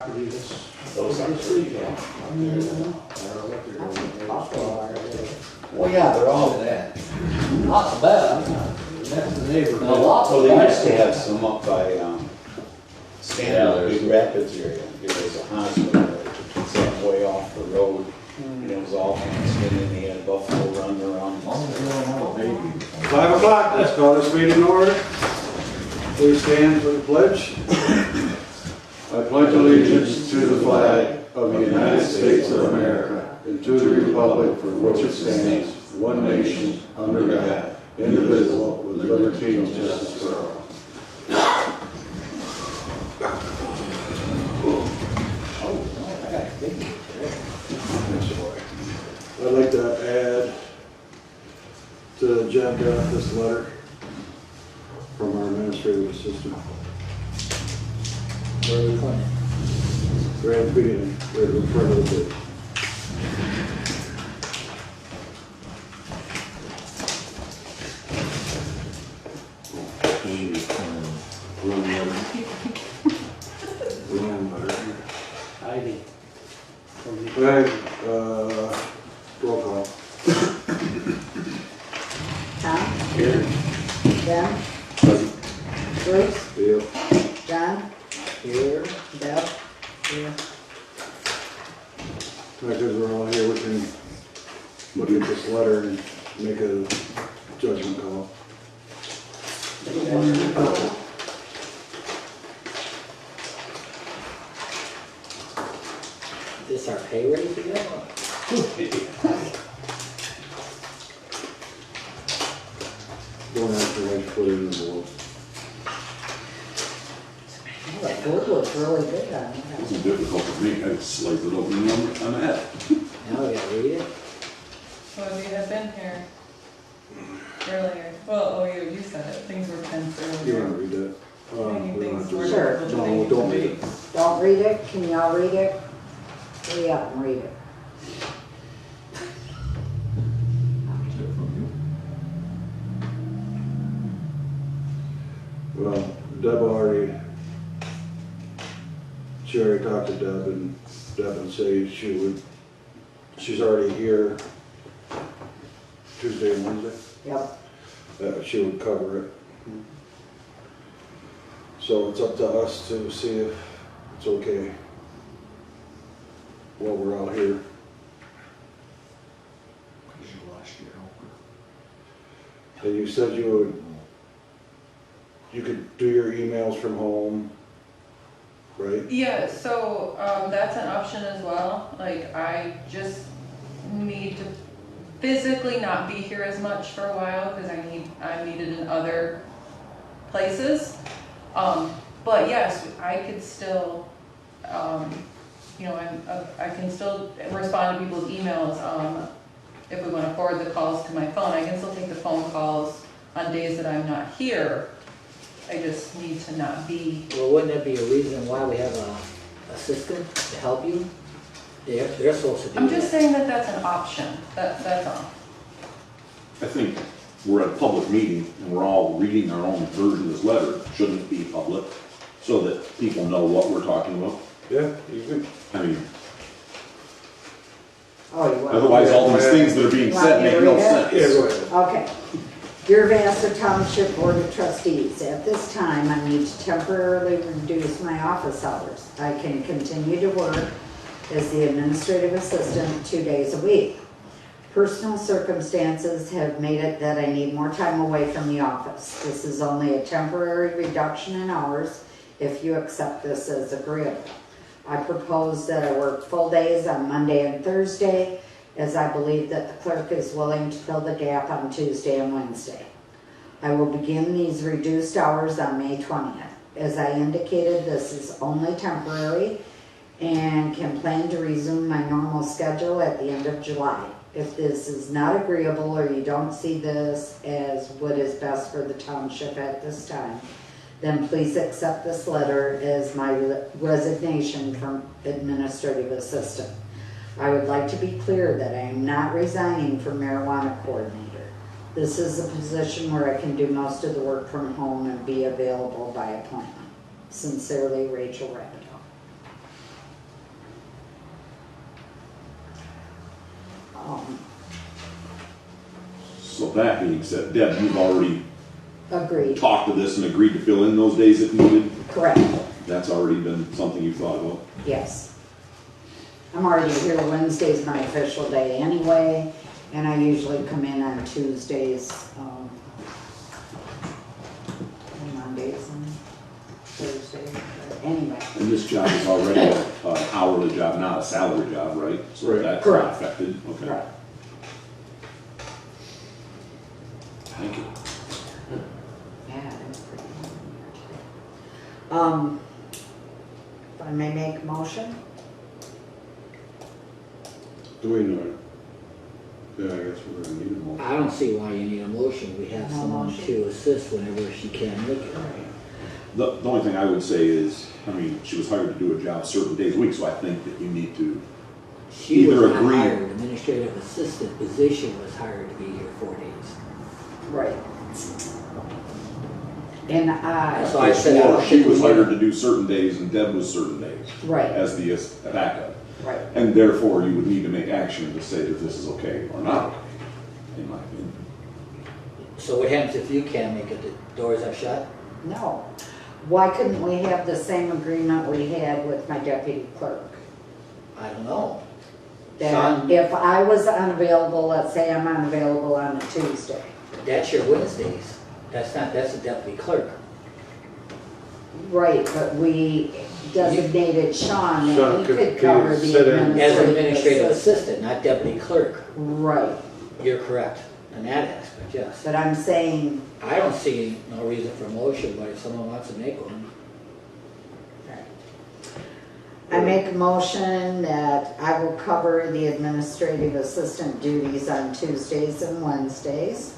Those are pretty good. Well, yeah, they're all that. Not so bad. That's the neighborhood. A lot Well, of they used to have some up by, Stanley, there's- Big Rapids area. There was a hospital set way off the road. And it was all fenced in and they had buffalo running around. As long as you don't have a baby. 5 o'clock, let's call this meeting in order. Please stand for the pledge. I pledge allegiance to the flag of the United States of America and to the republic for which it stands, one nation, under God, indivisible, with liberty and justice for all. I'd like to add to the agenda this letter from our administrative assistant. Grand beginning, right in front of the bid. Heidi. Right, roll call. Tom? Here. Ben? Bruce? Dale? John? Here. Deb? Here. Because we're all here, we can look at this letter and make a judgment call. This our pay raise again? Don't have to wait for it in the board. Oh, that board looks really good on it. It's difficult for me, I sliced it open and I'm at. Now we gotta read it. Well, you had been here earlier. Well, oh, you said it. Things were tense You earlier. wanna read that? Maybe We don't things have were to. Sure. difficult to No, think don't to read be. it. Don't read it? Can y'all read it? Hurry up and read it. Well, Deb already, she already talked to Deb and say she's already here Tuesday and Wednesday. Yep. She would cover it. So it's up to us to see if it's okay while we're out here. And you said you could do your emails from home, right? Yeah, so that's an option as well. Like, I just need to physically not be here as much for a while because I'm needed in other places. But yes, I could still, you know, I can still respond to people's emails. If we want to forward the calls to my phone, I can still take the phone calls on days that I'm not here. I just need to not be. Well, wouldn't that be a reason why we have a assistant to help you? They're supposed to do that. I'm just saying that that's an option. That's all. I think we're at a public meeting and we're all reading our own version of this letter. Shouldn't it be public so that people know what we're talking about? Yeah, you could. I mean, Oh, you want? otherwise all these things that are being said make no sense. Yeah, go ahead. Okay. Dear Vassar Township Board of Trustees, at this time, I need to temporarily reduce my office hours. I can continue to work as the administrative assistant 2 days a week. Personal circumstances have made it that I need more time away from the office. This is only a temporary reduction in hours if you accept this as agreeable. I propose that I work full days on Monday and Thursday, as I believe that the clerk is willing to fill the gap on Tuesday and Wednesday. I will begin these reduced hours on May 20th. As I indicated, this is only temporary and can plan to resume my normal schedule at the end of July. If this is not agreeable or you don't see this as what is best for the township at this time, then please accept this letter as my resignation from administrative assistant. I would like to be clear that I am not resigning from marijuana coordinator. This is a position where I can do most of the work from home and be available by appointment. Sincerely, Rachel Rapido. with that being said, Deb, you've already Agreed, talked to this and agreed to fill in those days if needed? correct, That's already been something you've thought about? yes. I'm already here, Wednesday's my official day anyway, and I usually come in on Tuesdays, and Mondays and Thursdays, but anyway. And this job is already an hourly job, not a salary job, right? So Right. that's Correct. not affected, okay. Right. Thank you. Yeah, it was pretty if I may make a motion? Do we know? Yeah, I guess we're gonna need a motion. I don't see why you need a motion. We have No someone motion. to assist whenever she can't make it. The only thing I would say is, I mean, she was hired to do a job certain days a week, so I think that you need to, She was Either not agree- hired, administrative assistant position was hired to be here 4 days. Right. And So I said, I don't she think was we need hired a- to do certain days and Deb was certain days right, as the backup. right. And therefore, you would need to make action to say that this is okay or not okay, in my opinion. So what happens if you can't make it? The doors are shut? No. Why couldn't we have the same agreement we had with my deputy clerk? I don't know. That Son, if I was unavailable, let's say I'm unavailable on a Tuesday. that's your Wednesdays. That's a deputy clerk. Right, but we designated Sean that Sean he could could cover the sit in. As an administrative administrative assistant. assistant, not deputy clerk. Right, You're correct in that aspect, yes. but I'm saying, I don't see no reason for motion, but if someone wants to make one. I make a motion that I will cover the administrative assistant duties on Tuesdays and Wednesdays.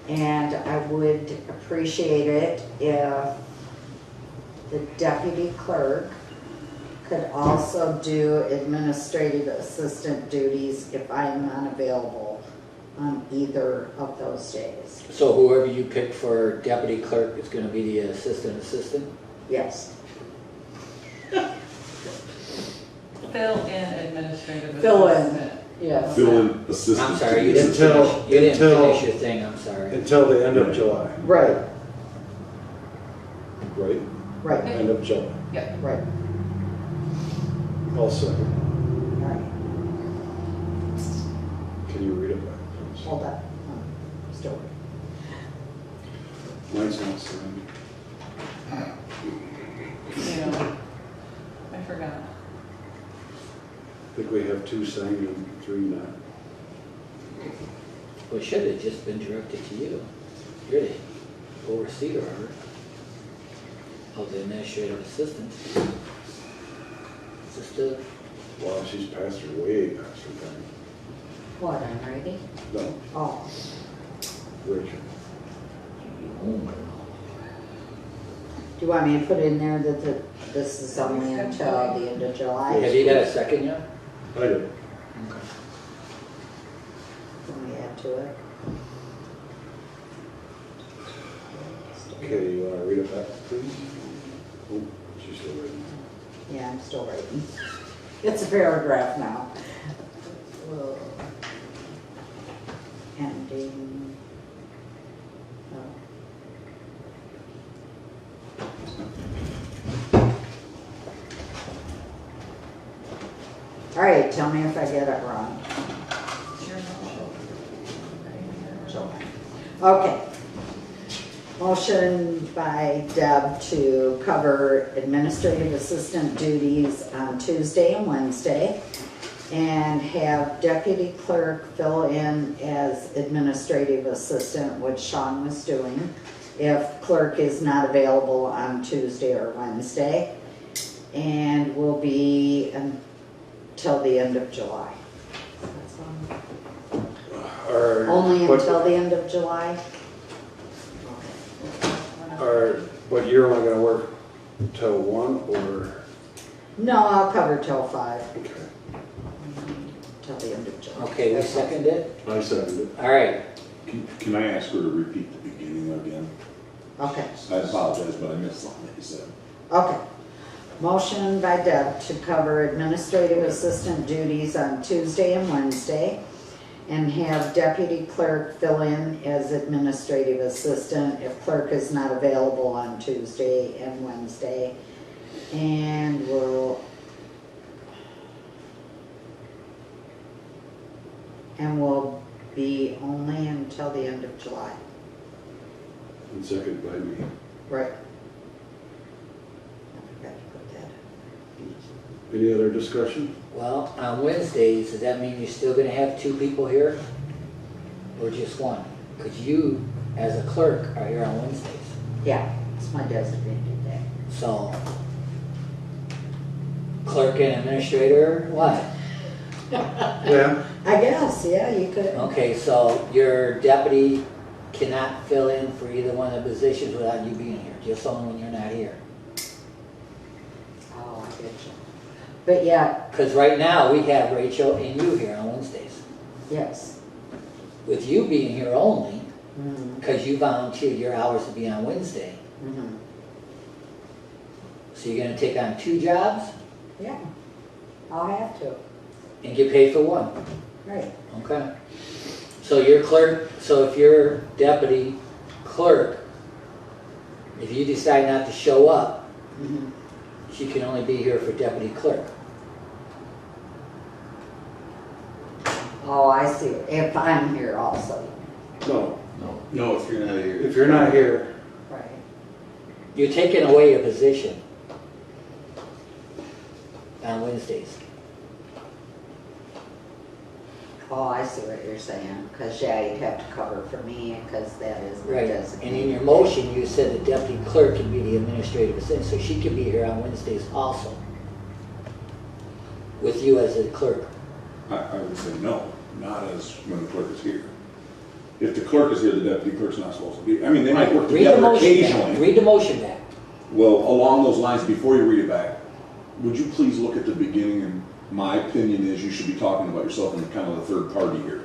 And I would appreciate it if the deputy clerk could also do administrative assistant duties if I'm unavailable on either of those days. So whoever you pick for deputy clerk is gonna be the assistant? Yes. Fill in administrative Fill in. assistant. Yes. Fill in assistant. I'm sorry, you to- didn't Until- finish, you didn't until- finish your thing, I'm sorry. Until the end of July, Right, right? right, End of July. Yep. right, I'll second. all right. Can you read it back, please? Hold on. Still Mine's not signed. Yeah. I forgot. I think we have 2 signed and 3 not. Well, it should have just been directed to you. You're the overseer of the administrative assistant. Sister, Wow, she's passed her way past her time. What, I'm ready? No, Oh, Rachel. do you want me to put in there that this is only until the end of July? have you got a second yet? I did. Can we add to it? Okay, you wanna read it back, please? Oh, she's still reading. Yeah, I'm still writing. It's a paragraph now. Ending. Oh. All right, tell me if I get it wrong. It's your motion. Okay. Motion by Deb to cover administrative assistant duties on Tuesday and Wednesday, and have deputy clerk fill in as administrative assistant, which Sean was doing, if clerk is not available on Tuesday or Wednesday, and will be until the end of July. That's all. Are- Only but- until the end of July? But you're only gonna work till 1 or? No, I'll cover till 5, Okay, till the end of July. Okay, we second it? I seconded it. All right, Can I ask her to repeat the beginning again? Okay, I apologize, but I missed something that you said. okay. Motion by Deb to cover administrative assistant duties on Tuesday and Wednesday, and have deputy clerk fill in as administrative assistant if clerk is not available on Tuesday and Wednesday. And will be only until the end of July. And second by me. Right. I forgot to put that. Any other discussion? Well, on Wednesdays, does that mean you're still gonna have 2 people here? Or just one? Because you, as a clerk, are here on Wednesdays. Yeah, it's my designated day. So, clerk and administrator, what? Yeah. I guess, yeah, you could. Okay, so your deputy cannot fill in for either one of the positions without you being here, just only when you're not here. Oh, I get you. But yeah, Because right now, we have Rachel and you here on Wednesdays. yes. With you being here only, Mhm, because you volunteered your hours to be on Wednesday, mhm. so you're gonna take on 2 jobs Yeah, I'll have to, and get paid for one. right. Okay. So your clerk, so if your deputy clerk, if you decide not to show up, Mhm. she can only be here for deputy clerk. Oh, I see, if I'm here also. No, No, if you're not here. if you're not here, Right. You're taking away a position on Wednesdays. Oh, I see what you're saying, because yeah, you'd have to cover for me, because that is my Right. designated. And in your motion, you said the deputy clerk can be the administrative assistant, so she can be here on Wednesdays also. With you as the clerk. I would say no, not as when the clerk is here. If the clerk is here, the deputy clerk's not supposed to be. I mean, they might work Read the together motion back. occasionally. Read the motion back. Well, along those lines, before you read it back, would you please look at the beginning? And my opinion is you should be talking about yourself in kind of the third party here.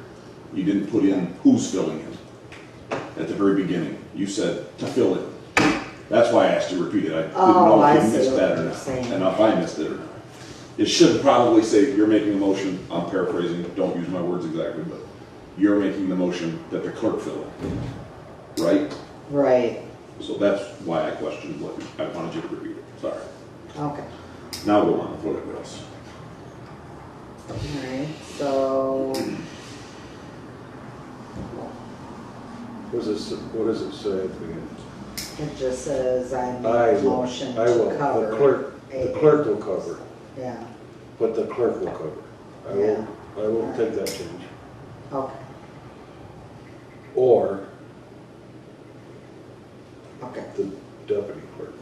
You didn't put in who's filling in at the very beginning. You said to fill in. That's why I asked you to repeat it. I didn't Oh, know I if you see missed what that or you're not, saying. and if I missed it or not. It should probably say you're making a motion. I'm paraphrasing. Don't use my words exactly, but you're making the motion that the clerk fill in, right? Right, So that's why I questioned what I wanted you to repeat it. Sorry. okay. Now go on with what it was. Alright, so, what does it say at the end? it just says I I make a will, motion I will, to cover. the clerk will cover, Yeah, but the clerk will cover. I will take that change. okay, Or okay, the deputy clerk.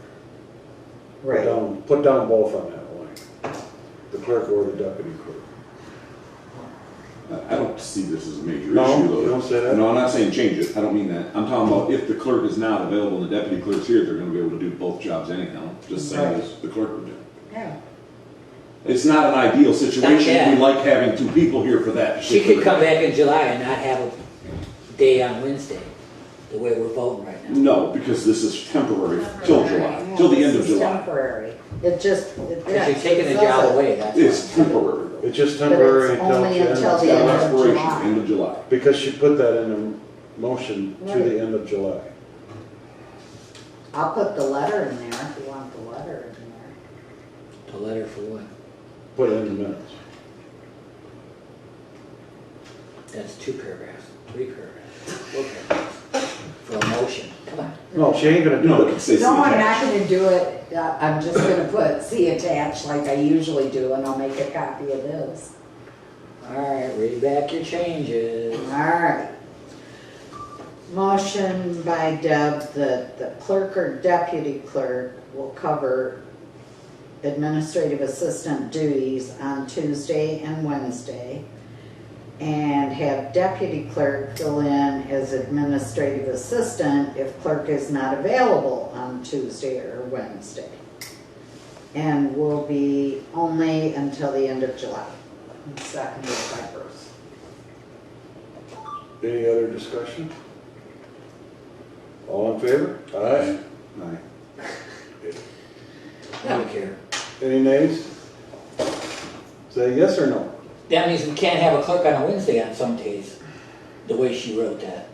right. Put down both on that line. The clerk or the deputy clerk. I don't see this as a major No, issue though. you don't say that? No, I'm not saying change it. I don't mean that. I'm talking about if the clerk is not available and the deputy clerk's here, they're gonna be able to do both jobs anyhow, just same Right. as the clerk would do. Yeah, It's not an ideal situation. bad. We like having 2 people here for that. She could particular- come back in July and not have a day on Wednesday, the way we're voting right now. No, because this is temporary till July, till the end of This is July. temporary, it just. Because you're taking the job away, that's It's why. temporary though. It's just But temporary it's until only the end until of the It's end got of an expiration, July. end of July. Because she put that in a motion to Right. the end of July. I'll put the letter in there if you want the letter in there. The letter for what? Put it in the minutes. That's 2 paragraphs, 3 paragraphs, 4 paragraphs. For a motion, come on. No, she ain't gonna No, do it it. can say No, I'm not attached. gonna do it, I'm just gonna put see attached like I usually do, and I'll make a copy of this. All right, read back your changes. Alright. Motion by Deb that the clerk or deputy clerk will cover administrative assistant duties on Tuesday and Wednesday, and have deputy clerk fill in as administrative assistant if clerk is not available on Tuesday or Wednesday. And will be only until the end of July. And seconded by Bruce. Any other discussion? All in favor? Aye. Aye. I don't care. Any nays? Say yes or no? That means we can't have a clerk on a Wednesday on some days, the way she wrote that.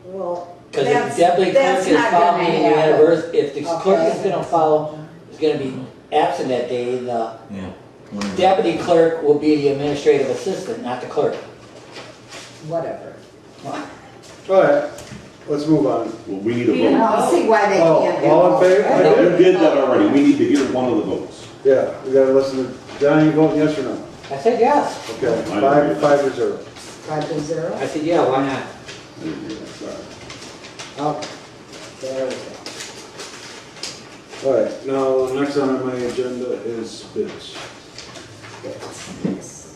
Well, Because if that's, the deputy clerk that's is not gonna following the happen. anniversary, if the clerk is Okay. gonna follow, is gonna be absent that day, the Yeah. deputy clerk will be the administrative assistant, not the clerk. Whatever. All right, let's move on. Well, we need a I vote. don't see why they Oh, can't do all in both. favor? I No, did. you did that already, we need to hear one of the votes. Yeah, we gotta listen to, John, you voting yes or no? I said yes. Okay, I five agree. 5-0. 5-0? I said, yeah, why not? I didn't hear that, sorry. Okay. There we go. All right, now, next on my agenda is bids. Yes.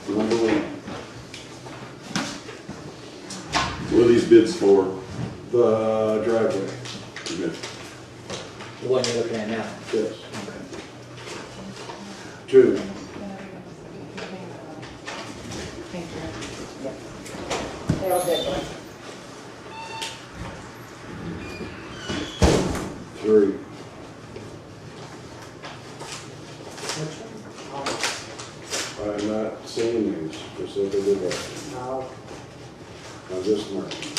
Number one, What are these bids for? the driveway, Good. The one you're looking at now. yes. Two, Thank you. They're all good. three, I'm not saying names, specifically what, Oh, I'm just marking.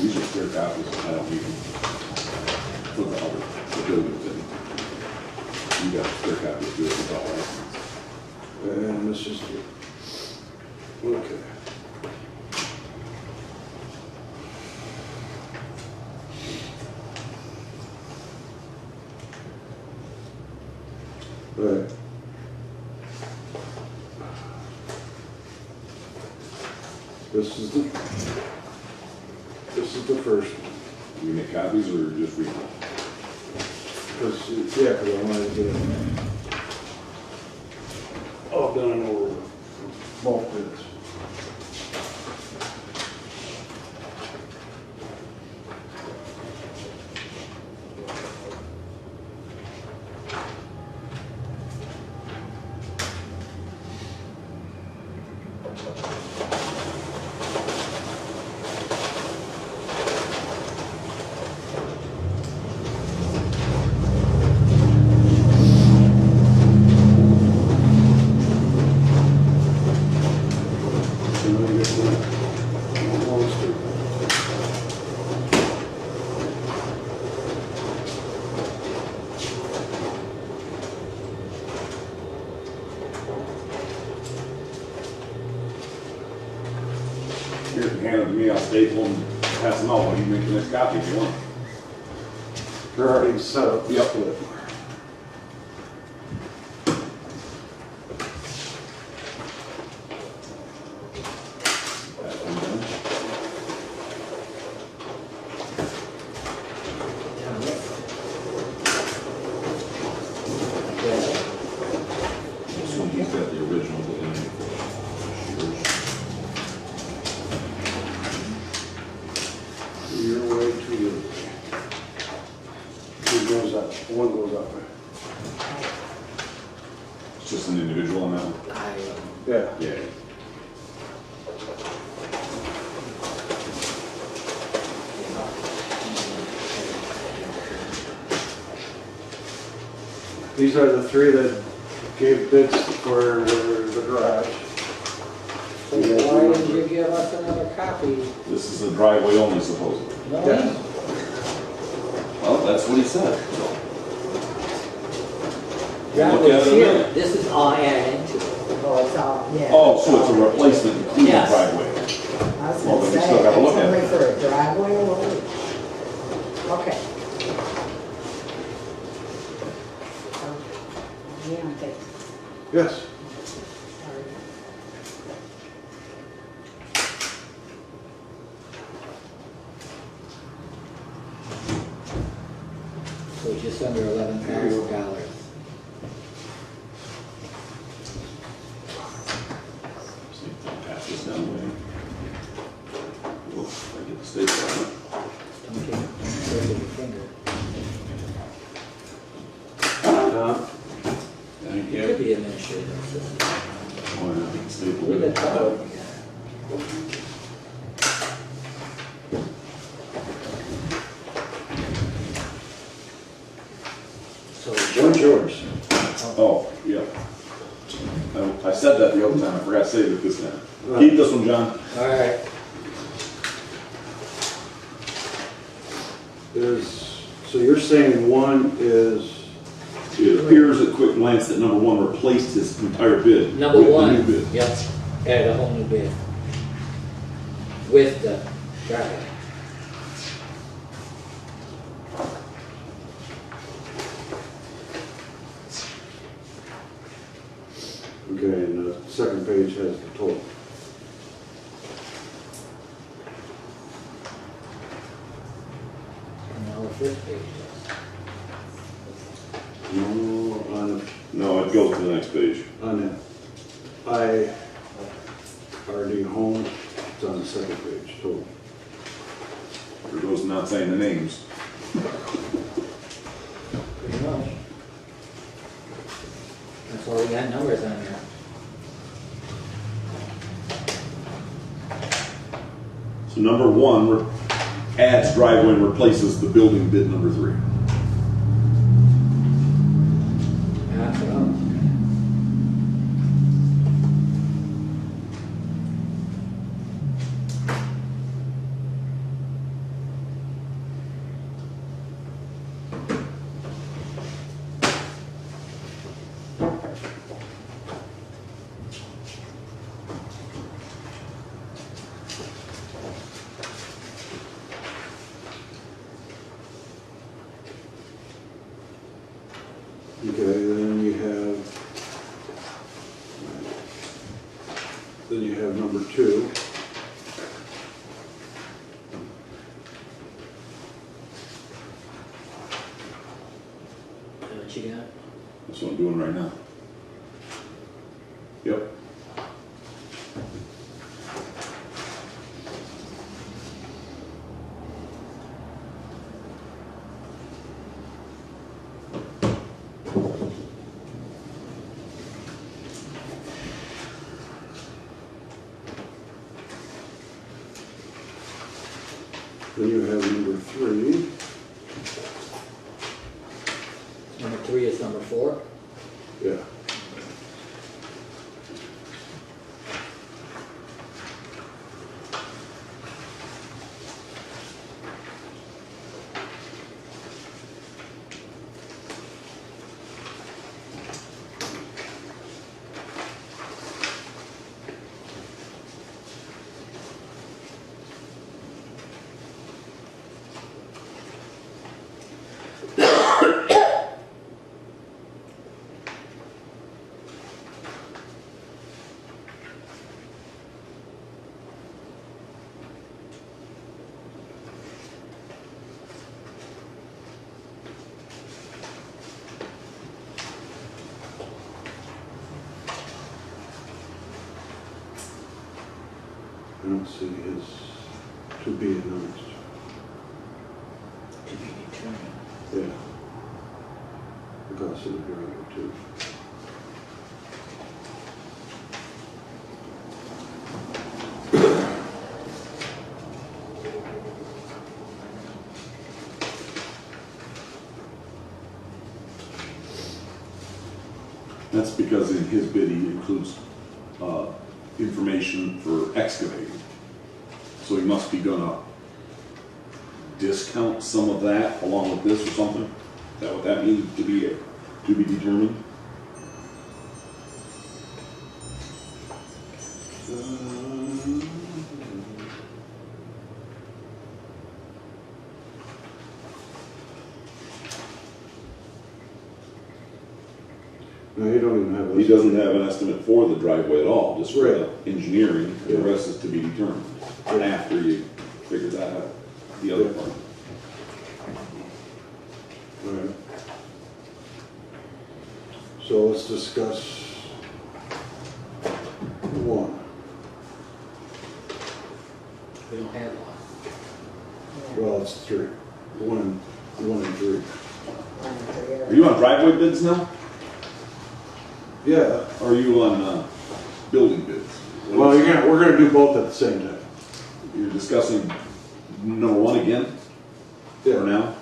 These are clear copies, I don't need them. For the other, the building thing. You got a clear copy of yours, it's all right. And this is, okay. Right. This is the first one. You make copies or just read them? Because, yeah, because I wanted to get it all done and over with. Both bids. And then you get the Wall Street. Here, hand it to me, I'll staple them, pass them out, while you make the next copy if you want. They're already set up. Yep. Split. Pass them down. This one, he's got the original, but then yours. Your way to your. Two goes up, one goes up. It's just an individual on that one? Yeah. Yeah. These are the three that gave bids for the garage. So why did you give us another copy? This is the driveway only supposedly. No, Yeah. Well, that's what he said. driveway's Look at it here. again. This is all added into it. oh, it's all, yeah. Oh, so it's a replacement including Yes. driveway. I was Well, gonna then we say, still gotta it's look at only it. for a driveway or what? Okay. Yeah, okay. Yes. So just under $11,000. See if I can pass this down later. Oops, I get the staple on it. Don't take it with your finger. Tom? Thank It you. could be administrative assistant. Oh, yeah, staple We it. got trouble. So, One yours. Oh, yeah. I said that the other time, I forgot to say it this time. Keep this one, John. all right, So you're saying one is, It appears at quick glance that number one replaced his entire bid. number with the one, new bid. yep, added a whole new bid. With the driveway. okay, and the second page has the total. And now the first page does. No, No, it goes to the next page. on it. I already home, it's on the second page, total. It goes to not saying the names. Pretty much. That's why we got numbers on there. So number one adds driveway and replaces the building bid number three. That's what I'm. Okay, then you have number two. What you got? That's what I'm doing right now. Yep. Then you have number three. Number three is number four. Yeah. I don't see his to be announced. To be determined. Yeah. The cost of the driveway too. That's because in his bid, he includes information for excavating. So he must be gonna discount some of that along with this or something? Is that what that means, to be determined? No, you don't even have. He doesn't have an estimate for the driveway at all, just for the Right. engineering, and the Yeah. rest is to be determined after you figure that out, the other part. All right. So let's discuss one. We don't have one. Well, it's three. One and three. Are you on driveway bids now? Yeah, Or are you on building bids. Well, we're gonna do both at the same time. You're discussing number one again, for now?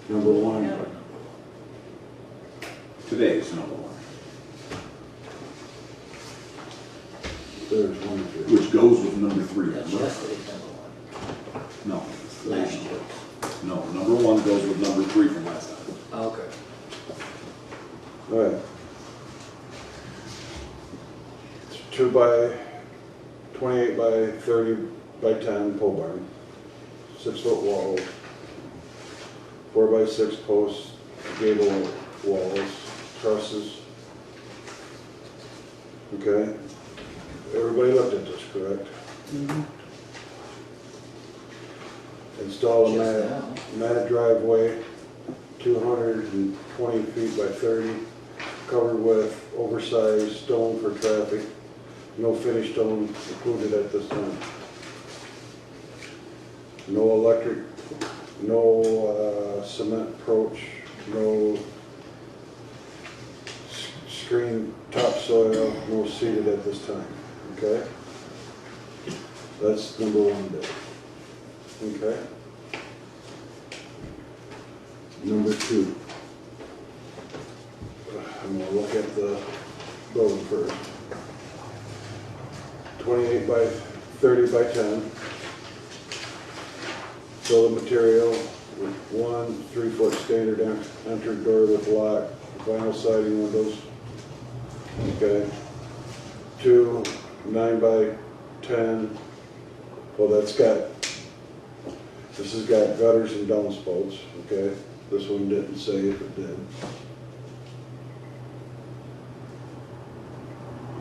Number one. Yeah. Today's number one, There's one, two. which goes with number three. That's remember? yesterday's number No. one, last year. No, number one goes with number three from last time. Okay. All right. 2 by 28 by 30 by 10 pole barn, 6-foot walls, 4 by 6 posts, gable walls, trusses. Okay? Everybody looked at this, correct? Install a Just matted driveway, 220 feet by 30, covered with oversized stone for traffic. No finished stone included at this time. No electric, no cement approach, no screen topsoil, no seeded at this time, okay? That's number one bid, okay? Number two. I'm gonna look at the building first. 28 by 30 by 10. Building material with 1 3-foot standard entry door with lock, vinyl siding windows. Okay. 2 9 by 10. Well, this has got gutters and downspouts, okay? This one didn't say if it did.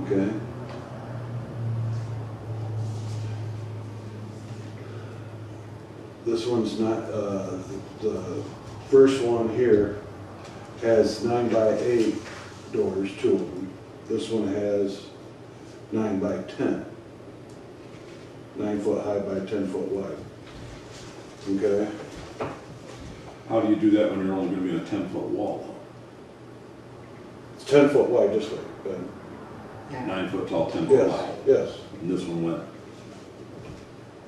Okay. This one's not, the first one here has 9 by 8 doors, 2 of them. This one has 9 by 10. 9 foot high by 10 foot wide. Okay? How do you do that when you're only gonna be in a 10-foot wall? It's 10 foot wide, just like that. 9 foot tall, 10 foot Yes, wide. yes, And this one went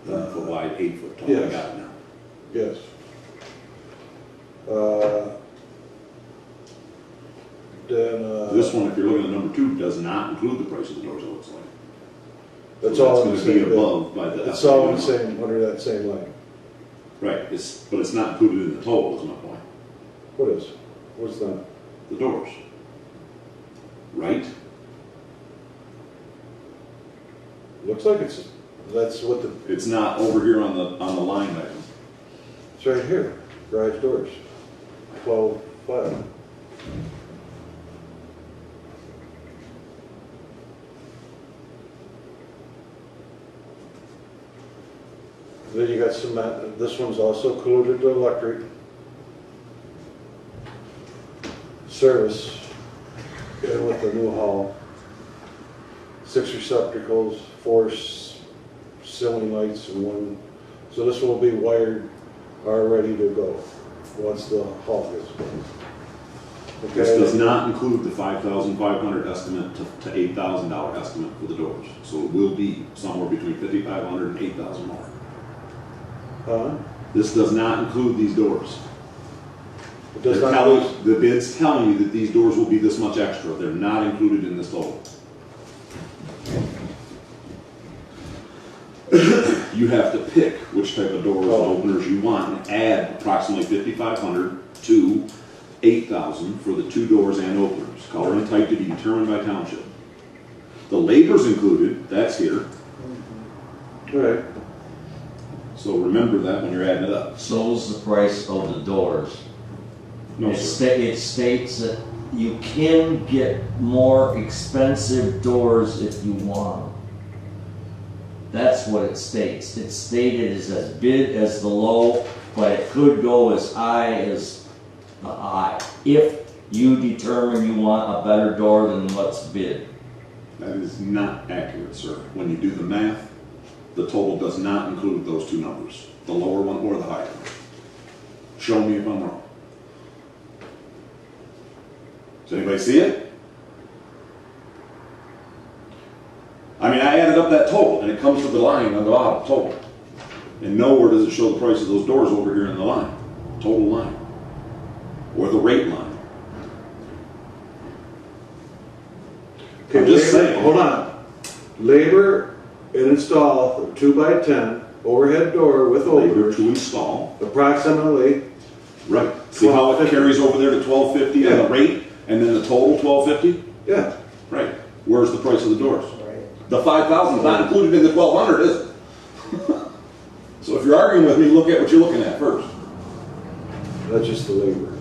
9 foot wide, 8 foot tall. I yes. got it now. yes. Then, This one, if you're looking at number two, does not include the price of the doors, it looks like. that's So all in the That's gonna same be bid. above by the. It's all in the same, under that same line. Right, but it's not included in the total, is my point. What is? What's that? The doors. Right? Looks like that's what the, It's not over here on the line item. it's right here, garage doors, 12.5. Then you got cement, this one's also included the electric. Service, and with the new hall. 6 receptacles, 4 ceiling lights, and 1, so this will be wired, are ready to go, once the hall gets built. This Okay? does not include the $5,500 estimate to $8,000 estimate for the doors. So it will be somewhere between $5,500 and $8,000 more. Huh? This does not include these doors. It does They're not telling- lose, The bid's telling you that these doors will be this much extra. They're not included in this total. You have to pick which type of doors and openers you want and add approximately $5,500 to $8,000 for the 2 doors and openers. Color and type to be determined by township. The labor's included, that's here. right, So remember that when you're adding it up. So's the price of the doors. No, It sir. it states that you can get more expensive doors if you want them. That's what it states. It's stated as bid as the low, but it could go as high as the high. If you determine you want a better door than what's bid. That is not accurate, sir. When you do the math, the total does not include those 2 numbers, the lower one or the higher one. Show me if I'm wrong. Does anybody see it? it comes to the line on the bottom, total. And nowhere does it show the price of those doors over here in the line, total line, or the rate line. Okay, I'm just labor- saying. Hold on. Labor and install a 2x10 overhead door with Labor openers, to install, approximately, right. See how it carries over there to 1250 and the Yeah. rate, and then the total 1250? yeah. Right. Where's the price of the doors? Right. The 5,000 is not included in the 1,200, is it? So if you're arguing with me, look at what you're looking at first. That's just the labor.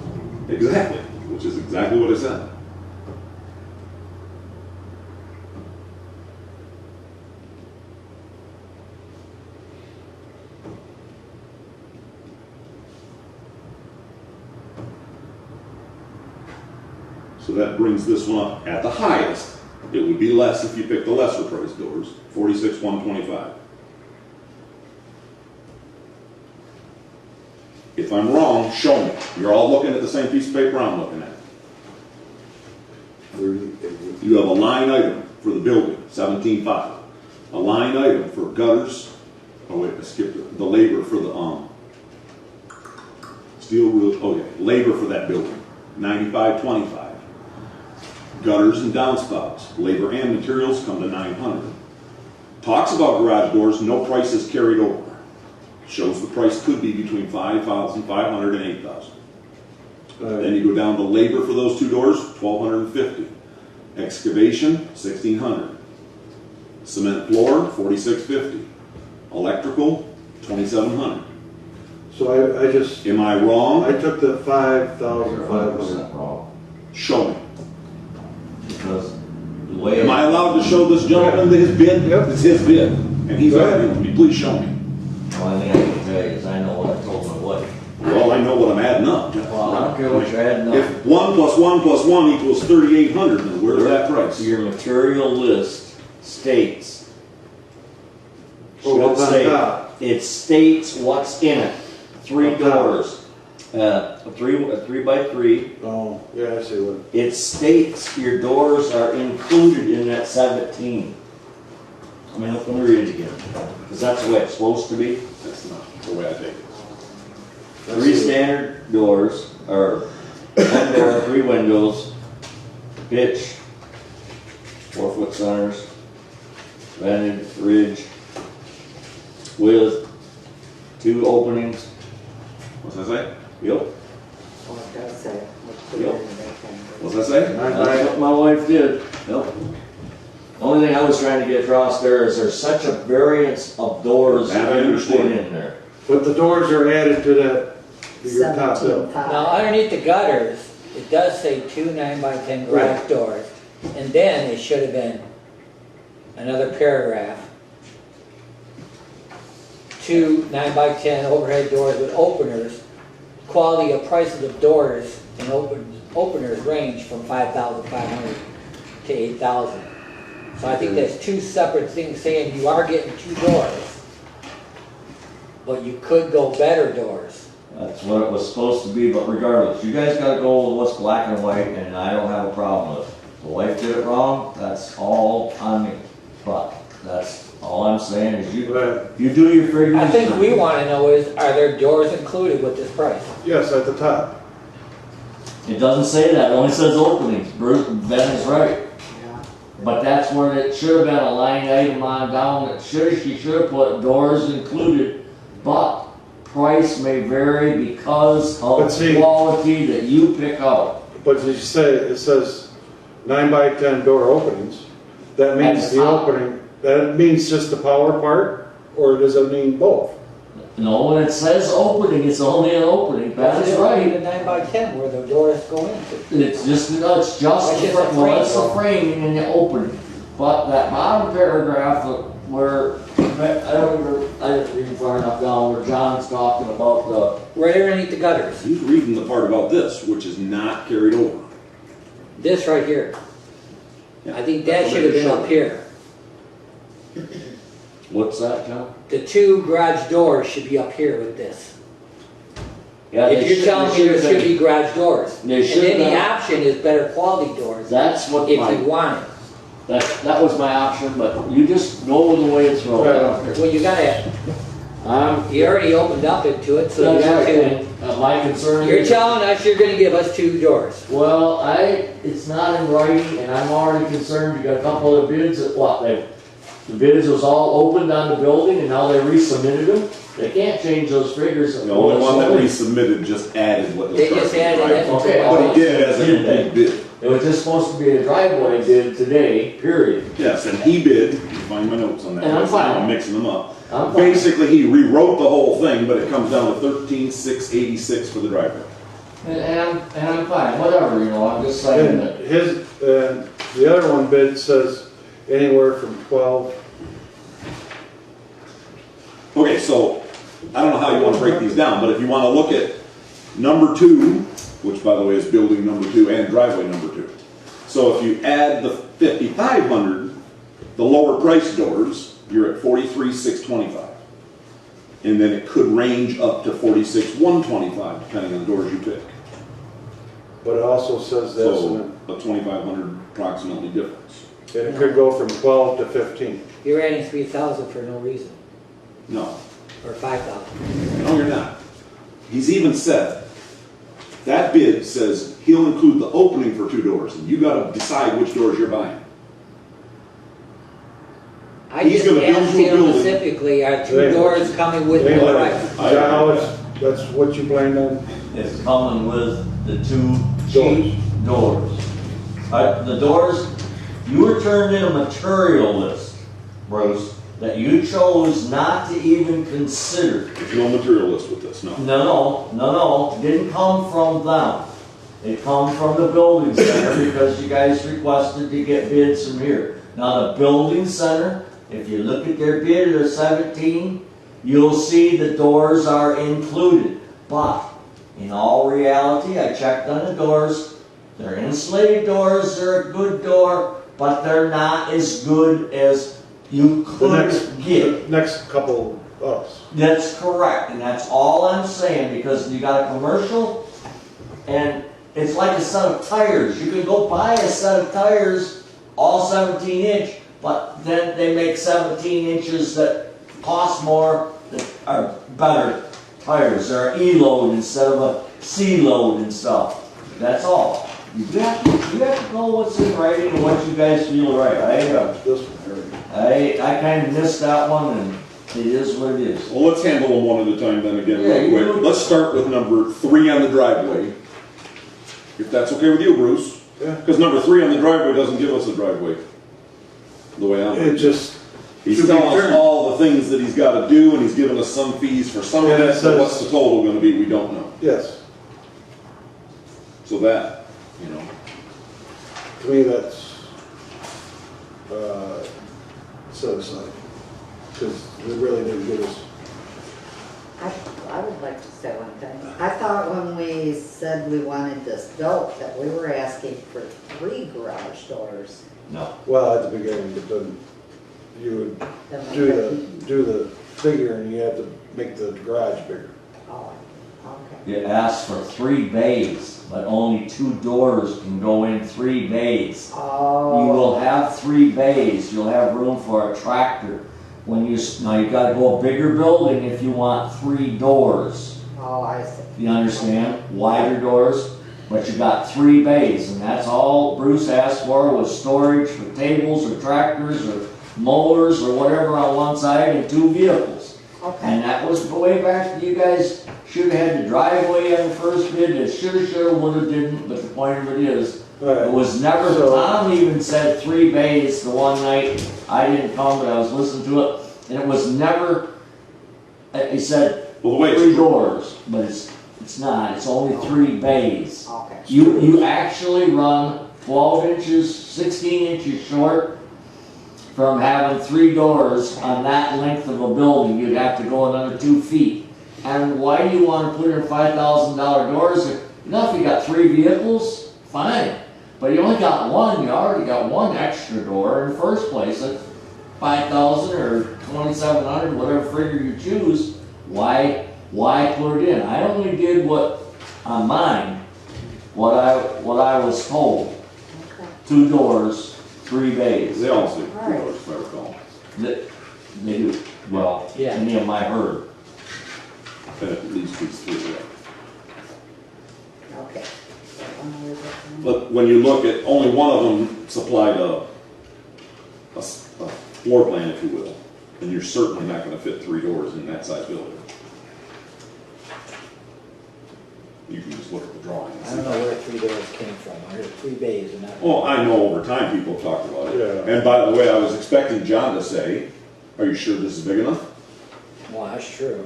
Exactly, which is exactly what I said. So that brings this one up at the highest. It would be less if you picked the lesser price doors, 46,125. If I'm wrong, show me. You're all looking at the same piece of paper I'm looking at. 30, You have a line item for the building, 17.5. A line item for gutters. Oh wait, I skipped it. The labor for the steel roof. Okay, labor for that building, 95.25. Gutters and downspouts, labor and materials come to 900. Talks about garage doors, no price is carried over. Shows the price could be between 5,500 and 8,000. Then you go down to labor for those two doors, 1,250. Excavation, 1,600. Cement floor, 4,650. Electrical, 2,700. So I just, Am I wrong? I took the You're 5,500. 100% wrong. Show me. Because the way. Am I allowed to show this gentleman his bid? Yep. It's his bid, and he's Go ahead. arguing with me. Please show me. The only thing I can tell you is I know what I told my wife. Well, I know what I'm adding up. Well, I don't care what you're adding up. If 1 plus 1 plus 1 equals 3,800, then where's that price? Your material list states. Oh, what's should on say- top? It states what's in it. 3 On top. doors. A 3 by 3. Oh, yeah, I see what. It states your doors are included in that 17. I mean, let me read it again. Because that's the way it's supposed to be. That's not the way I take it. 3 standard doors are 1 door, 3 windows, pitch, 4-foot centers, vented, ridge, with 2 openings. What's that say? Yep. Well, it does say. Yep. What's that say? That's what my wife did. Yep. Only thing I was trying to get across there is there's such a variance of doors That I that you put understand. in there. But the doors are added to that, to your top bill. 17.5. Now, underneath the gutters, it does say 2 9x10 garage Right. doors. And then it should have been another paragraph. 2 9x10 overhead doors with openers. Quality of prices of doors and openers range from 5,500 to 8,000. So I think that's 2 separate things saying you are getting 2 doors, but you could go better doors. That's what it was supposed to be, but regardless, you guys gotta go with what's black and white, and I don't have a problem with it. The wife did it wrong, that's all on me. But that's all I'm saying is Right. you do your figures. I think we want to know is, are there doors included with this price? Yes, at the top. It doesn't say that, it only says openings. Bruce, Ben is right. Yeah. But that's where it should have been a line item on down, that she should have put doors included, but price may vary because But of see- quality that you pick out. But as you say, it says 9x10 door openings. That means At the the top. opening, that means just the power part, or does it mean both? No, when it says opening, it's only an opening, that is The right. 9x10 where the doors go into. It's just, no, it's just, It's just a the well, it's frame. the framing and the opening. But that bottom paragraph where, I didn't read far enough down where John's talking about Right underneath the gutters. He's reading the part about this, which is not carried over. This right here. Yeah, I think that's that what should have it been showed. up here. what's that, John? The 2 garage doors should be up here with this. Yeah, If you're telling me there have should been- be garage doors. They And should then the have. option is better quality doors That's what if my, you want it. That was my option, but you just go with the way it's rolled. I don't care. Well, you gotta, you already opened up into it, so you That's have right. to, And, my concern you're is. telling us you're gonna give us 2 doors. Well, it's not in writing, and I'm already concerned, you got a couple of bids that, the bids was all opened on the building, and now they resubmitted them. They can't change those figures. The only one that we submitted just added what was. They just added it. Okay. But he did as a complete bid. It was just supposed to be a driveway bid today, period. Yes, and he bid, find my notes on that. And I'm fine. I'm mixing them up. I'm fine. Basically, he rewrote the whole thing, but it comes down to 13,686 for the driveway. And I'm fine, whatever, I'm just saying And that. the other one bid says anywhere from 12. Okay, so I don't know how you want to break these down, but if you want to look at number 2, which by the way is building number 2 and driveway number 2. So if you add the 5,500, the lower price doors, you're at 43,625. And then it could range up to 46,125 depending on the doors you pick. But it also says this, So and a 2,500 approximately difference. it could go from 12 to 15. You're adding 3,000 for no reason, No, or 5,000. no, you're not. He's even said that bid says he'll include the opening for 2 doors, and you got to decide which doors you're buying. I He's just gonna build asked you a him building. specifically, are 2 Right. doors coming with the Anyway, right? is that how that's what you planned on? It's coming with the 2 Doors. cheap doors. The doors, you were turned in a material list, Bruce, that you chose not to even consider. There's no material list with this, no. No, didn't come from them. It come from the building center because you guys requested to get bids from here. Now the building center, if you look at their bid of 17, you'll see the doors are included. But in all reality, I checked on the doors. They're insulated doors, they're a good door, but they're not as good as you could get. The next couple ups. That's correct, and that's all I'm saying, because you got a commercial, and it's like a set of tires. You can go buy a set of tires, all 17 inch, but then they make 17 inches that cost more, that are better tires. They're E-load instead of a C-load and stuff. That's all. You have to know what's in writing and what you guys feel right. This one. I kind of missed that one, and it is what it is. Well, let's handle them one at a time then again Yeah, real you quick. do. Let's start with number 3 on the driveway. If that's okay with you, Bruce. Yeah. Because number 3 on the driveway doesn't give us a driveway. The way I'm. It just, He's to be telling us turned. all the things that he's got to do, and he's giving us some fees for some of And it, it but says- what's the total going to be, we don't know. yes, So that, to me that's, set aside. Because it really didn't give us, I would like to say one thing. I thought when we said we wanted this built, that we were asking for 3 garage doors. No. well, at the beginning, but then you would do the figure and you have to make the garage bigger. Oh, okay. You asked for 3 bays, but only 2 doors can go in 3 bays. You Oh, will have 3 bays, you'll have room for a tractor. Now you gotta go a bigger building if you want 3 doors. oh, I see. You understand? Wider doors, but you got 3 bays, and that's all Bruce asked for was storage for tables or tractors or mowers or whatever on one side and 2 vehicles. Okay. And that was way back, you guys should have had the driveway on the first bid, it shoulda, woulda, didn't, but the point of it is, Alright. it was never, So- Tom even said 3 bays the one night, I didn't come, but I was listening to it, and it was never, he said, well, the way 3 it's, doors, but it's not, it's only 3 bays. Okay. You actually run 12 inches, 16 inches short from having 3 doors on that length of a building. You'd have to go another 2 feet. And why do you want to put in $5,000 doors? If you got 3 vehicles, fine. But you only got 1, you already got 1 extra door in the first place. At $5,000 or $2,700, whatever figure you choose, why put it in? I only did on mine, what I was told. Okay. 2 doors, 3 bays. They all say 3 doors, if I recall. They do, well, Yeah. any of them I heard. And at least these 3, yeah. Okay. But when you look at, only one of them supplied a floor plan, if you will, and you're certainly not gonna fit 3 doors in that size building. You can just look at the drawing and I see. don't know where 3 doors came from, I heard 3 bays and that. Well, I know over time people have talked about it. Yeah. And by the way, I was expecting John to say, are you sure this is big enough? Well, that's true.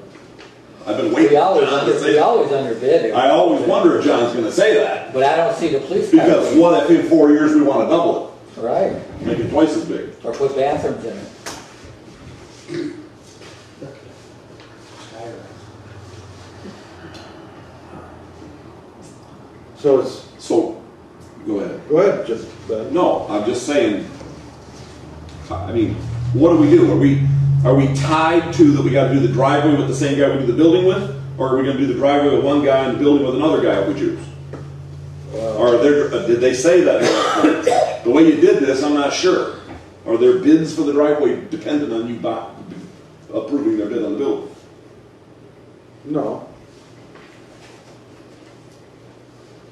I've been waiting We for always, John to say we that. always underbid it. I always wonder if John's gonna say that, But I don't see the police car. because what if in 4 years we wanna double Right, it, make it twice as big? or put bathrooms in it. So it's, So, go ahead. go ahead, just, No, I'm just saying, I mean, what do we do? Are we tied to that we gotta do the driveway with the same guy we do the building with? Or are we gonna do the driveway with one guy and the building with another guy if we choose? Or did they say that? The way you did this, I'm not sure. Are there bids for the driveway dependent on you approving their bid on the building? no.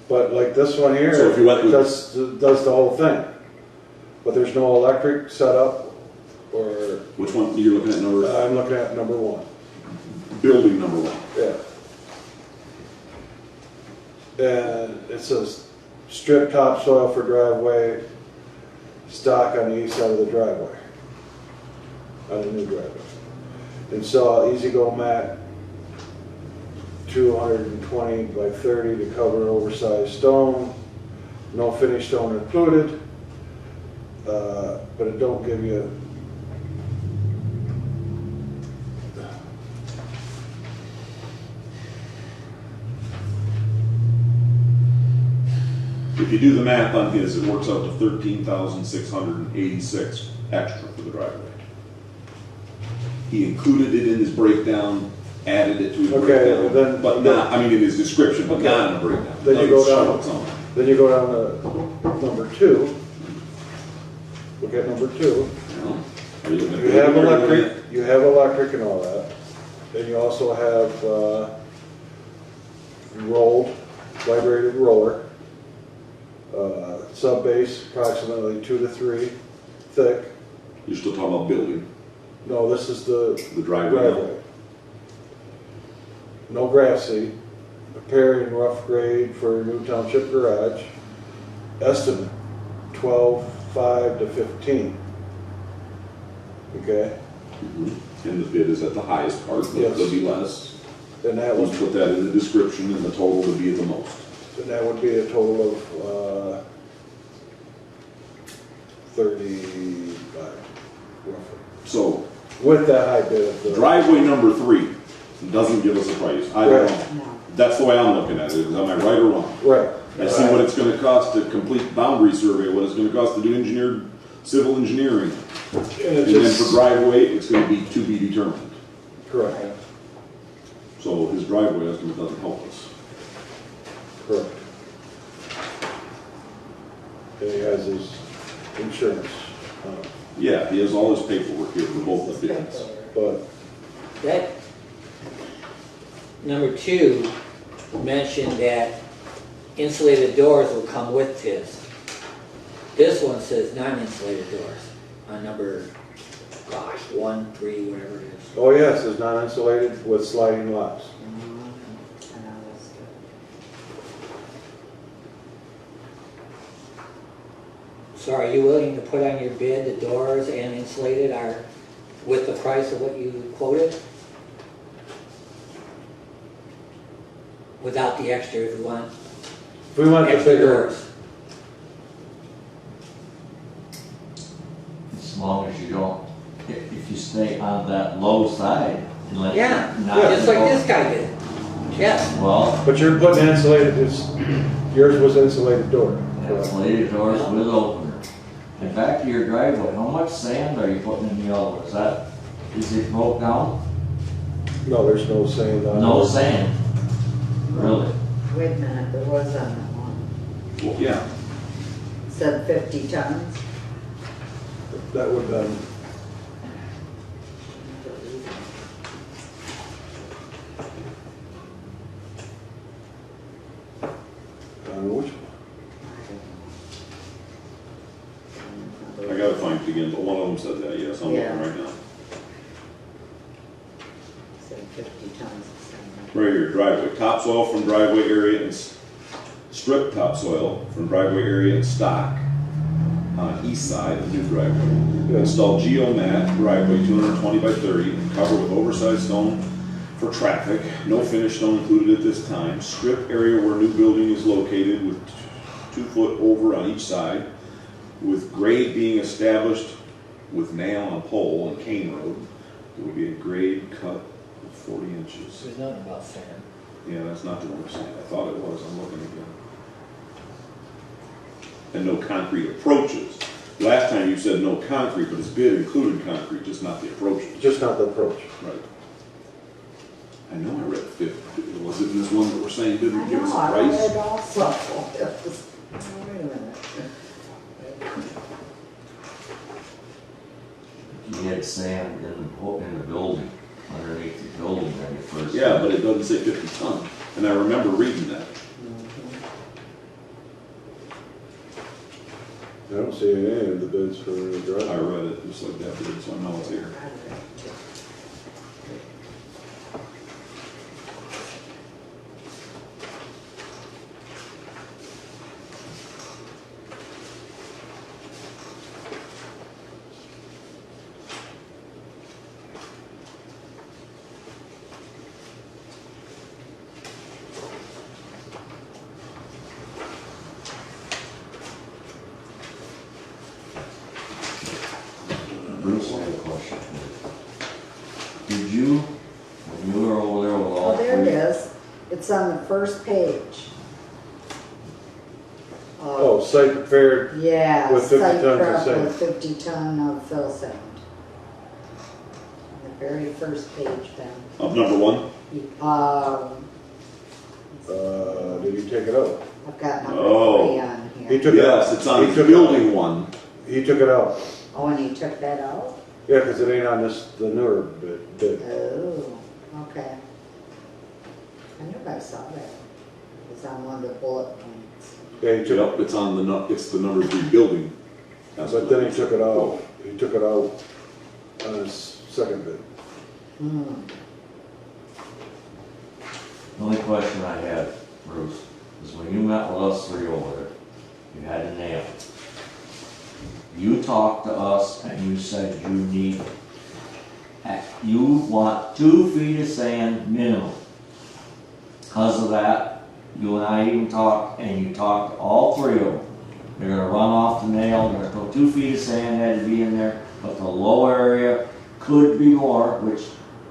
But like this one here, So if you went with- does the whole thing. But there's no electric setup, or, Which one, you're looking at number, I'm looking at number 1, building number 1? yeah. And it says strip topsoil for driveway, stock on the east side of the driveway, on the new driveway. Install easy go mat, 220 by 30 to cover oversized stone, no finished stone included, but it don't give you. If you do the math on his, it works out to 13,686 extra for the driveway. He included it in his breakdown, added it to his Okay, breakdown, then- but not, I mean, in his description, but Okay. not in the breakdown. Then you go Doesn't show down- it somewhere. Then you go down to number 2. Look at number 2. You know? Are you looking at You have building or are you looking electric and all that. Then you also have rolled, vibrated roller. Sub base approximately 2 to 3 thick. at- You're still talking about building, No, this is the the driveway now. driveway. No grass seed. Preparing rough grade for new township garage. Estimate 12,500 to 15. Okay, And the bid is at the highest part, but Yes. it'll be less. and that We'll was, put that in the description and the total would be at the most. and that would be a total of 35 roughly. So With that high bid of the. driveway number 3 doesn't give us a price. I don't Right. know. No. That's the way I'm looking at it. Am I right or wrong? Right. I see what it's gonna cost to complete boundary survey, what it's gonna cost to do civil engineering. And And it then for just, driveway, it's gonna be to be determined. correct, So his driveway estimate doesn't help us. correct. And he has his insurance, Yeah, he has all his paperwork here for both the bids. but, That, number 2 mentioned that insulated doors will come with his. This one says non-insulated doors on number, 1, 3, whatever it is. oh yes, it's non-insulated with sliding locks. So are you willing to put on your bid the doors and insulated are with the price of what you quoted? Without the extra if you want If we want the extra bigger, doors? As long as you don't, if you stay on that low side and let. Yeah, not just like go- this guy did. Yes. Well, but you're putting insulated, yours was insulated door. correct? insulated doors with opener. And back to your driveway, how much sand are you putting in the other? Is it broke down? No, there's no saying that. No sand. Really? Wait a minute, there was on that one. Well, yeah, Said 50 tons. that would have been, which one? I gotta find it again, but one of them said that, yes, I'm looking Yeah. right now. So 50 tons of sand. Right here, driveway, topsoil from driveway area and strip topsoil from driveway area and stock on east side of new driveway. Yeah. Install geomat driveway 220 by 30 and cover with oversized stone for traffic. No finished stone included at this time. Strip area where new building is located with 2 foot over on each side, with grade being established with nail on pole on Kane Road. There would be a grade cut of 40 inches. There's nothing about sand. Yeah, that's not the one I'm saying. I thought it was. I'm looking again. And no concrete approaches. Last time you said no concrete, but his bid included concrete, just not the approaches. Just not the approach. Right. I know I read 50. Was it this one that we're saying I didn't give us know, a I price? read also. Wait a minute. You had sand in the building, underneath the building when you first. Yeah, but it doesn't say 50 ton. And I remember reading that. I don't see any of the bids for the I driveway. read it just like that did, so I know it's here. I read it too. Bruce, I have a question for you. Did you, when you were over there with all Oh, there it three? is. It's on the first page. Oh, site prepared, Yeah, with 50 site tons of prep sand. with 50 ton of fill sand. The very first page then. Of number one? did he take it out? I've got number Oh. 3 on He here. took it out. Yes, it's on He the took it out. building one. He took it out. Oh, and he took that out? Yeah, because it ain't on this, the newer bid. Oh, okay. I knew I saw that. It's on one of the bullet points. Yeah, he took Yep, it's on the, it's the number 3 building. but then he took it out. He took it out on his second bid. Hmm. The only question I had, Bruce, is when you met with us three over there, you had a nail. You talked to us and you said you want 2 feet of sand minimum. Because of that, you and I even talked, and you talked to all 3 of them. They're gonna run off the nail, they're gonna put 2 feet of sand had to be in there, but the low area could be more, which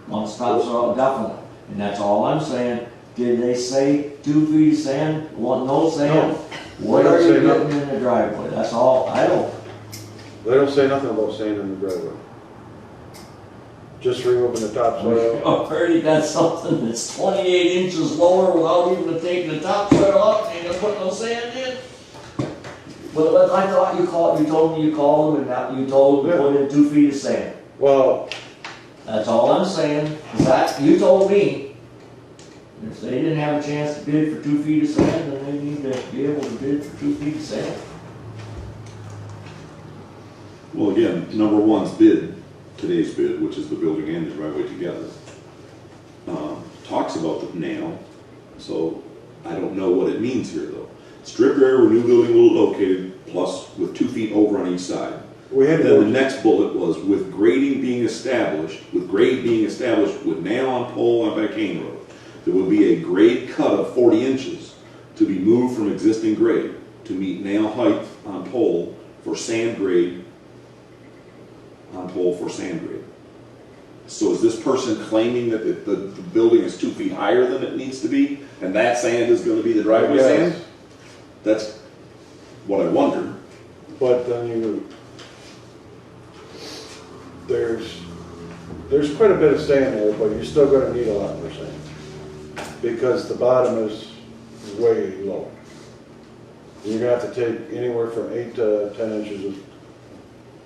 one stops out definitely. And that's all I'm saying. Did they say 2 feet of sand, want no sand? What They don't are you say getting nothing. in the driveway? That's all, I don't. They don't say nothing about sand in the driveway. Just removing the topsoil. Already got something that's 28 inches lower without even taking the topsoil up, and you're gonna put no sand in? But I thought you told me you called them and that you told them to put in 2 feet of sand. Well, That's all I'm saying, is that, you told me. If they didn't have a chance to bid for 2 feet of sand, then they need to be able to bid for 2 feet of sand. Well, again, number one's bid, today's bid, which is the building and the driveway together, talks about the nail, so I don't know what it means here though. Strip area where new building will be located, plus with 2 feet over on each side. we had to Then the go, next bullet was with grading being established, with grade being established with nail on pole on Kane Road. There will be a grade cut of 40 inches to be moved from existing grade to meet nail height on pole for sand grade, on pole for sand grade. So is this person claiming that the building is 2 feet higher than it needs to be, and that sand is gonna be the driveway sand? yes, That's what I wondered. but then there's quite a bit of sand there, but you're still gonna need a lot more sand. Because the bottom is way low. You're gonna have to take anywhere from 8 to 10 inches of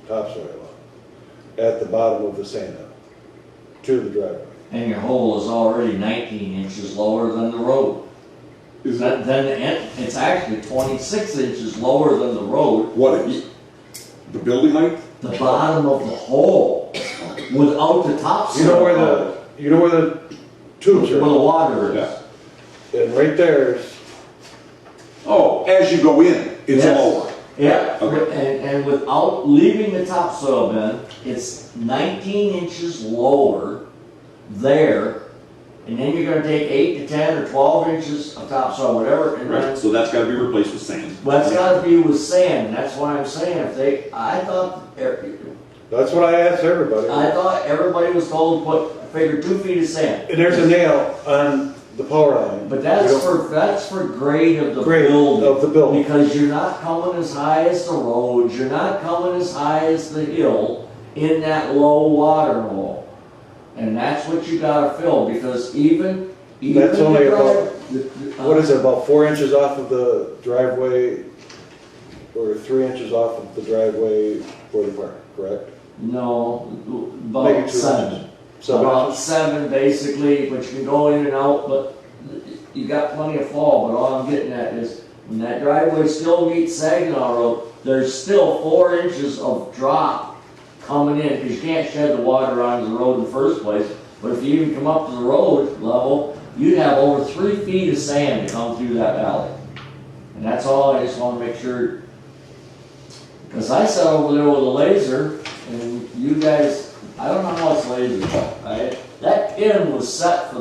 topsoil up, at the bottom of the sand hill, to the driveway. And your hole is already 19 inches lower than the road. Is Then it's actually 26 inches lower than the road. What is? The building height? The bottom of the hole, without the topsoil. You know where the tubes Where the are? water is. Yeah. And right there's, Oh, as you go in, it's Yes. lower. Yeah, Okay. and without leaving the topsoil bin, it's 19 inches lower there. And then you're gonna take 8 to 10 or 12 inches of topsoil, whatever, and then Right, so that's gotta be replaced with sand. well, that's gotta be with sand, and that's why I'm saying, I thought that's what I asked everybody. everybody was told to figure 2 feet of sand. And there's a nail on the power line. But You that's don't- for grade of the Grade building. of the building. Because you're not coming as high as the roads, you're not coming as high as the hill in that low water hole. And that's what you gotta fill, because even That's the only drive- What is it, about 4 inches off of the driveway, or 3 inches off of the driveway for the park, correct? No, Maybe about 2 7. inches. 7 About inches? 7 basically, but you can go in and out, but you got plenty of fall, but all I'm getting at is, when that driveway still meets Saginaw Road, there's still 4 inches of drop coming in, because you can't shed the water onto the road in the first place, but if you even come up to the road level, you'd have over 3 feet of sand to come through that valley. And that's all, I just wanna make sure, because I sat over there with a laser, and you guys, I don't know how it's laser, but that pin was set for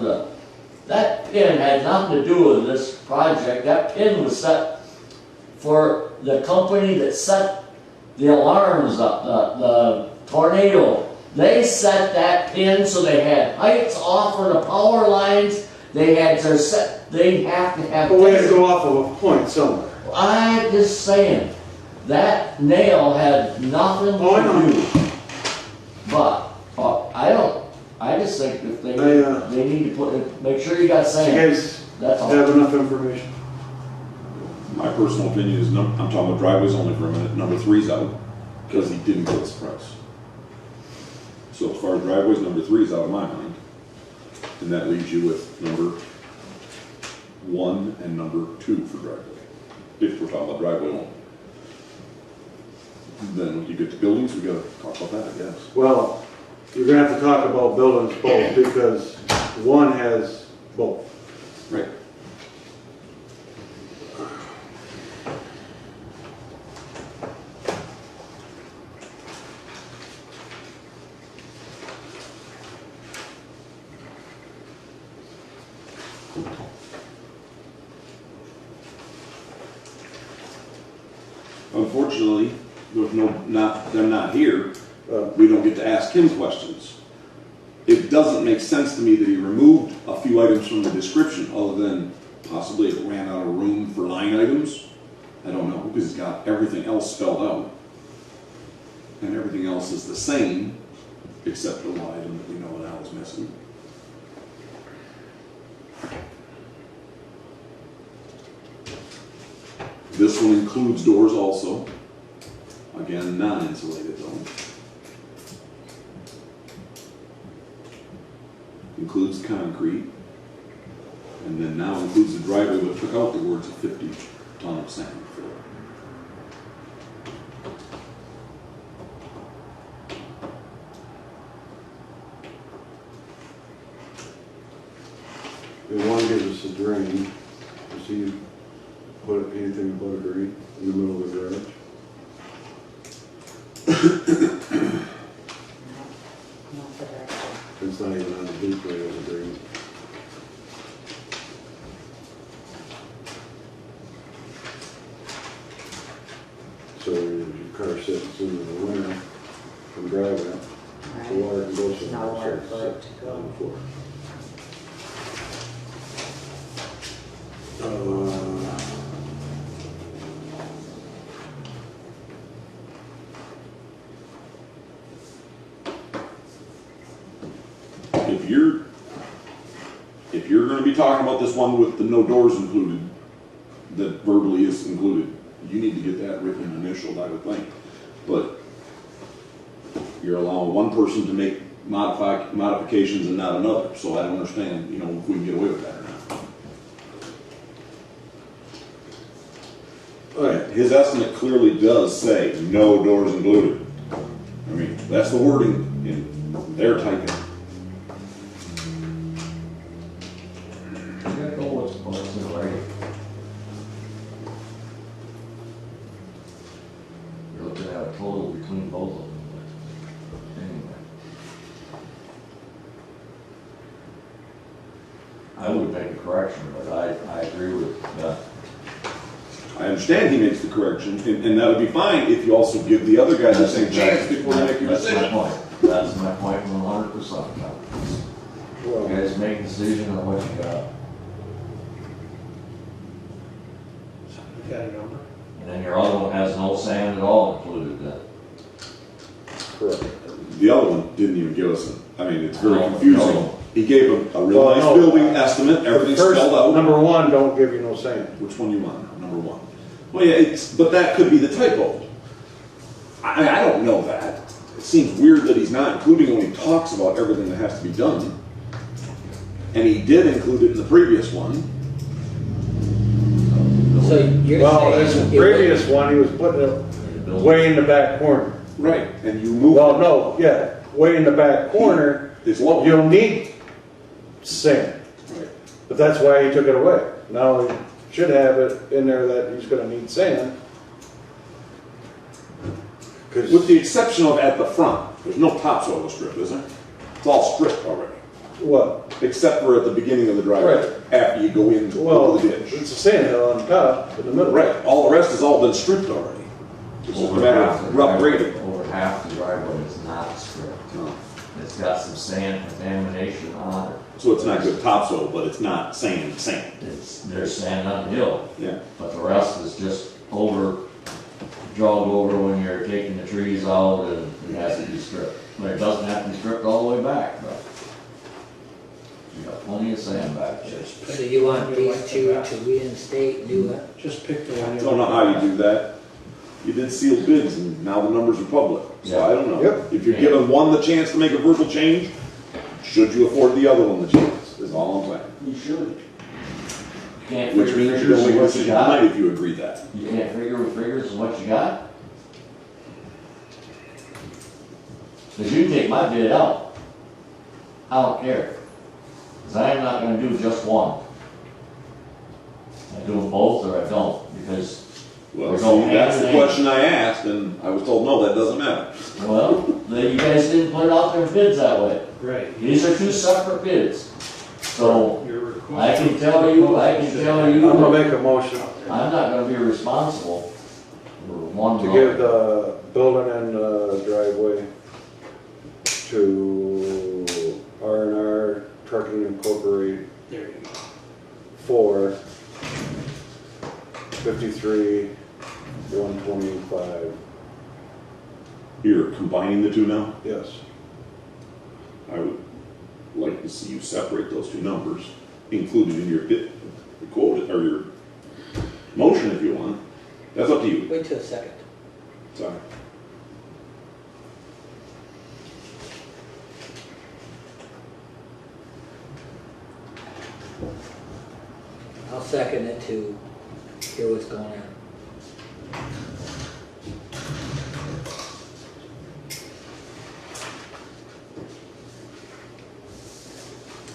that pin had nothing to do with this project, that pin was set for the company that set the alarms up, the tornado. They set that pin so they had heights off for the power lines, they have to have. But we had to go off of a point somewhere. I'm just saying, that nail had nothing Oh, I know. to do. But, I just think if they need to make sure you got You sand, guys that's all. have enough information? My personal opinion is, I'm talking about driveways only for a minute, number 3's out, because he didn't get his price. So as far as driveways, number 3 is out of my mind. And that leaves you with number 1 and number 2 for driveway, if we're talking about driveway only. Then when you get to buildings, we gotta talk about that, I guess. Well, you're gonna have to talk about buildings both, because one has both. Right. Unfortunately, with them not here, we don't get to ask him questions. It doesn't make sense to me that he removed a few items from the description, other than possibly it ran out of room for line items. I don't know, because he's got everything else spelled out. And everything else is the same, except the one item that we know now is missing. This one includes doors also. Again, non-insulated though. Includes concrete. And then now includes the driveway, but took out the words of 50 ton of sand fill. And one gives us a drain. Does he put anything but a drain in the middle of the garage? Not that I can. It's not even on the blueprint as a drain. So your car sits in the winter from driving it, the water can go somewhere. Nowhere so for it it's to go. on the floor. If you're gonna be talking about this one with the no doors included, that verbally is included, you need to get that written and initialed, I would think. But you're allowing one person to make modifications and not another, so I don't understand, you know, if we can get away with that or not. Alright, His estimate clearly does say no doors included. I mean, that's the wording in their typing. You gotta go what's in writing. You're looking at a total between both of them, but anyway. I would make a correction, but I agree with that. I understand he makes the correction, and that would be fine if you also give the other guy the same chance before you make your That's my decision. point. That's my point 100%. You well, guys make a decision on what you got, You got a number? and then your other one has no sand at all included then. correct. The other one didn't even give us I mean, it's very No, confusing. no. He gave a real Well, nice no. building estimate, everything's First, spelled out. number one, don't give you no sand. Which one you want, number one? Well, yeah, but that could be the typo. I don't know that. It seems weird that he's not including when he talks about everything that has to be done. And he did include it in the previous one. So you're Well, this saying. previous one, he was putting it way in the back corner. Right. And you move. Well, no, yeah, way in the back corner, It's low. you'll need sand. Right. But that's why he took it away. Now, he should have it in there that he's gonna need sand. With 'Cause, the exception of at the front, there's no topsoil strip, is there? It's all stripped already. what? Except for at the beginning of the driveway, Right. after you go in Well, over the ditch. it's a sand hill on top, in the middle. Right, all the rest has all been stripped already. It's just a matter of rough grading. Over half the driveway is not stripped. No. It's got some sand contamination on it. So it's not good topsoil, but it's not sand. There's sand on the hill, Yeah. but the rest is just jogged over when you're taking the trees out and it has to be stripped. But it doesn't have to be stripped all the way back, but you got plenty of sand back there. Just So pick you the want one you these like two the best. to reinstate, do it? Just pick the one I you don't know like how the you do that. You did sealed bids and now the numbers are public. So I don't know. Yep. If you're giving one the chance to make a verbal change, should you afford the other one the chance, is all I'm saying. You should. You can't Which figure means you're figures gonna make of a what you decision tonight got. if you agree that. You can't figure with figures of what you got. Cause you can take my bid out. I don't care. Cause I am not gonna do just one. I do them both or I don't, because, Well, We're going see, that's hand the in hand. question I asked and I was told, no, that doesn't matter. well, you guys didn't put out their bids that way. Right. These are two separate bids. So, Your request- I can tell you, I'm gonna make a motion I'm not gonna be responsible for one to road. give the building and driveway to R&R Trucking Incorporated There you go. for 53,125. You're combining the two now? Yes. I would like to see you separate those two numbers, included in your bid, your quote, or your motion if you want. That's up to you. Wait till a second. Sorry. I'll second it to hear what's going on.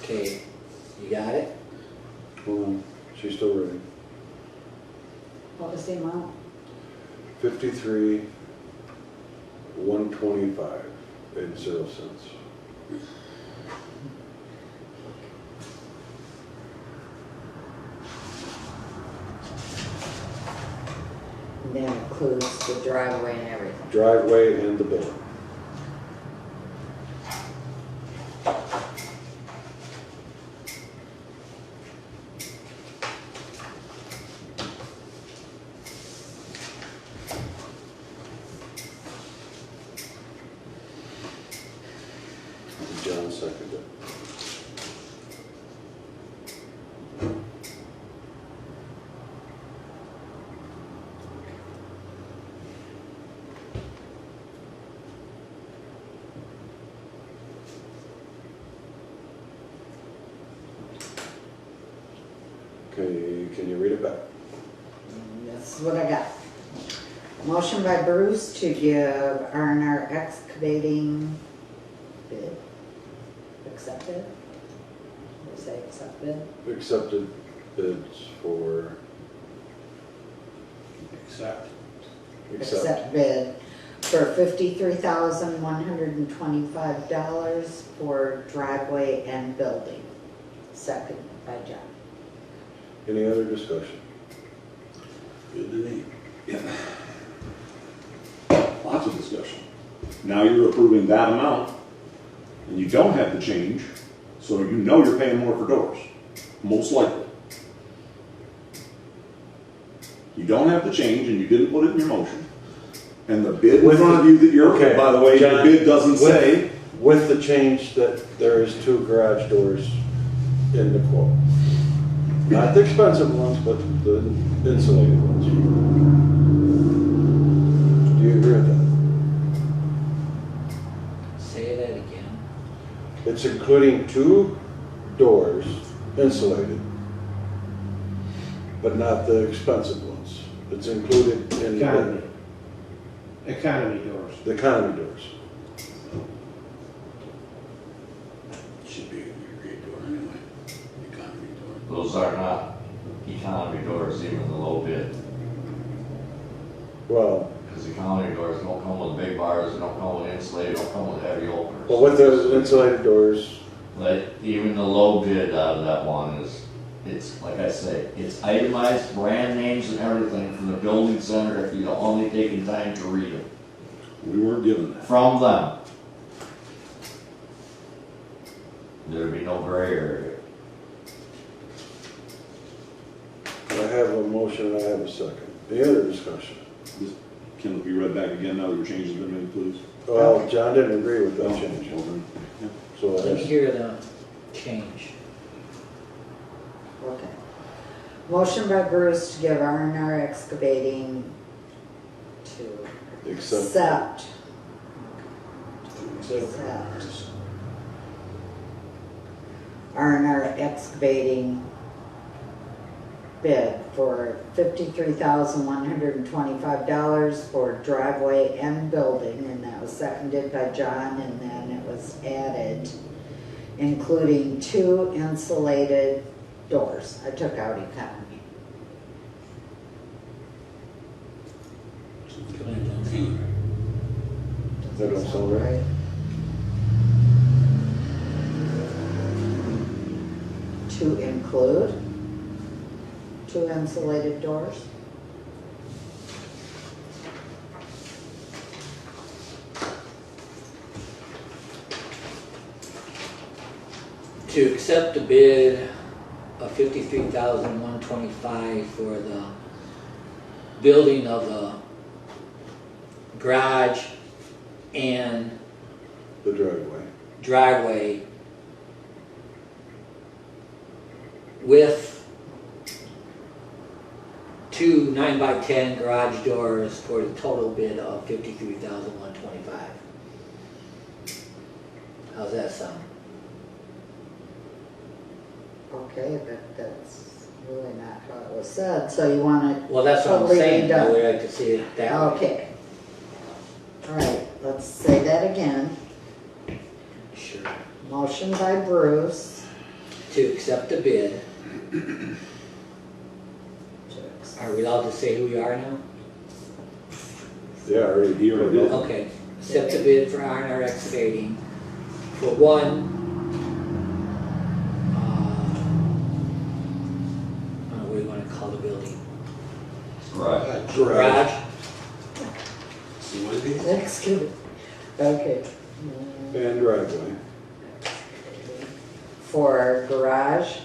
Okay, you got it? Hold on, she's still ready. What was the amount? 53,125 and 0 cents. And that includes the driveway and everything. Driveway and the building. John seconded. Can you read it back? This is what I got. Motion by Bruce to give R&R excavating bid. Accepted? Or say accepted? Accepted bids for, Accept. Accept bid for $53,125 for driveway and building. Second by John. Any other discussion? Good to me. Yeah. Lots of discussion. Now you're approving that amount, and you don't have the change, so you know you're paying more for doors, most likely. You don't have the change, and you didn't put it in your motion. And the bid in front of you that you're, Okay, by the way, the John, bid doesn't with- say. With the change that there is 2 garage doors in the quote. Not the expensive ones, but the insulated ones. Do you agree with that? Say that again. It's including 2 doors insulated, but not the expensive ones. It's included in Economy. Economy doors. the economy doors. Should be a great door anyway, economy door. Those are not economy doors, even the low bid. Well, Because economy doors don't come with big bars, they don't come with insulated, don't come with heavy openers. but with the insulated doors, Like, even the low bid out of that one is, it's, like I say, it's itemized, brand names and everything from the building center, if you'd only taken time to read them. We weren't given that. From them. There'd be no gray area. I have a motion and I have a second. Any other discussion? Can it be read back again now that your change has been made, please? Well, John didn't agree with that change, Well, then, yeah. so Let me that's, hear the change. Okay. Motion by Bruce to give R&R excavating to except, accept R&R excavating bid for $53,125 for driveway and building, and that was seconded by John, and then it was added, including 2 insulated doors. I took out economy. That don't sound right. To include 2 insulated doors. To accept the bid of $53,125 for the building of the garage and the driveway. driveway with 2 9x10 garage doors for the total bid of $53,125. How's that sound? Okay, but that's really not how it was said, so you want it Well, that's what I'm totally saying, I redone. would like to see it that way. Okay. All right, let's say that again. Sure. Motion by Bruce. To accept the bid, to accept- are we allowed to say who we are now? Yeah, I already, He already did. Okay, accept the bid for R&R excavating for one, what do you want to call the building? Right. Garage, Excuse me. Okay. and driveway. For garage,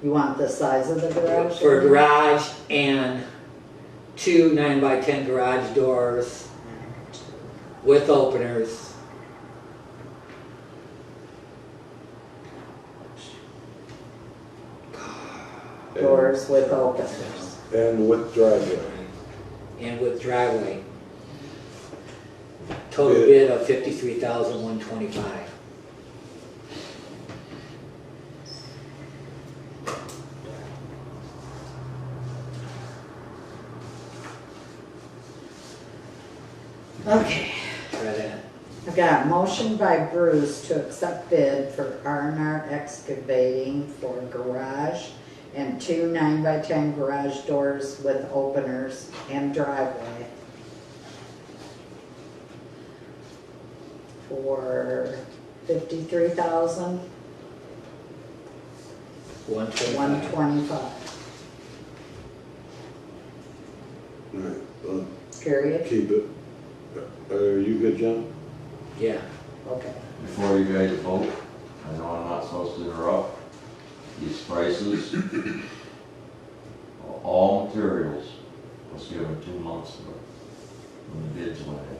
you want the size of the garage? for garage and 2 9x10 garage doors with openers. Doors with openers. And with driveway. And with driveway. Total Bid. bid of $53,125. Okay. Try that. I've got a motion by Bruce to accept bid for R&R excavating for garage and 2 9x10 garage doors with openers and driveway for $53,125. 125. All right, well, Period. keep it. Are you good, John? Yeah. Okay. Before you guys vote, I know I'm not supposed to interrupt, these prices, all materials was given 2 months ago, when the bids went in.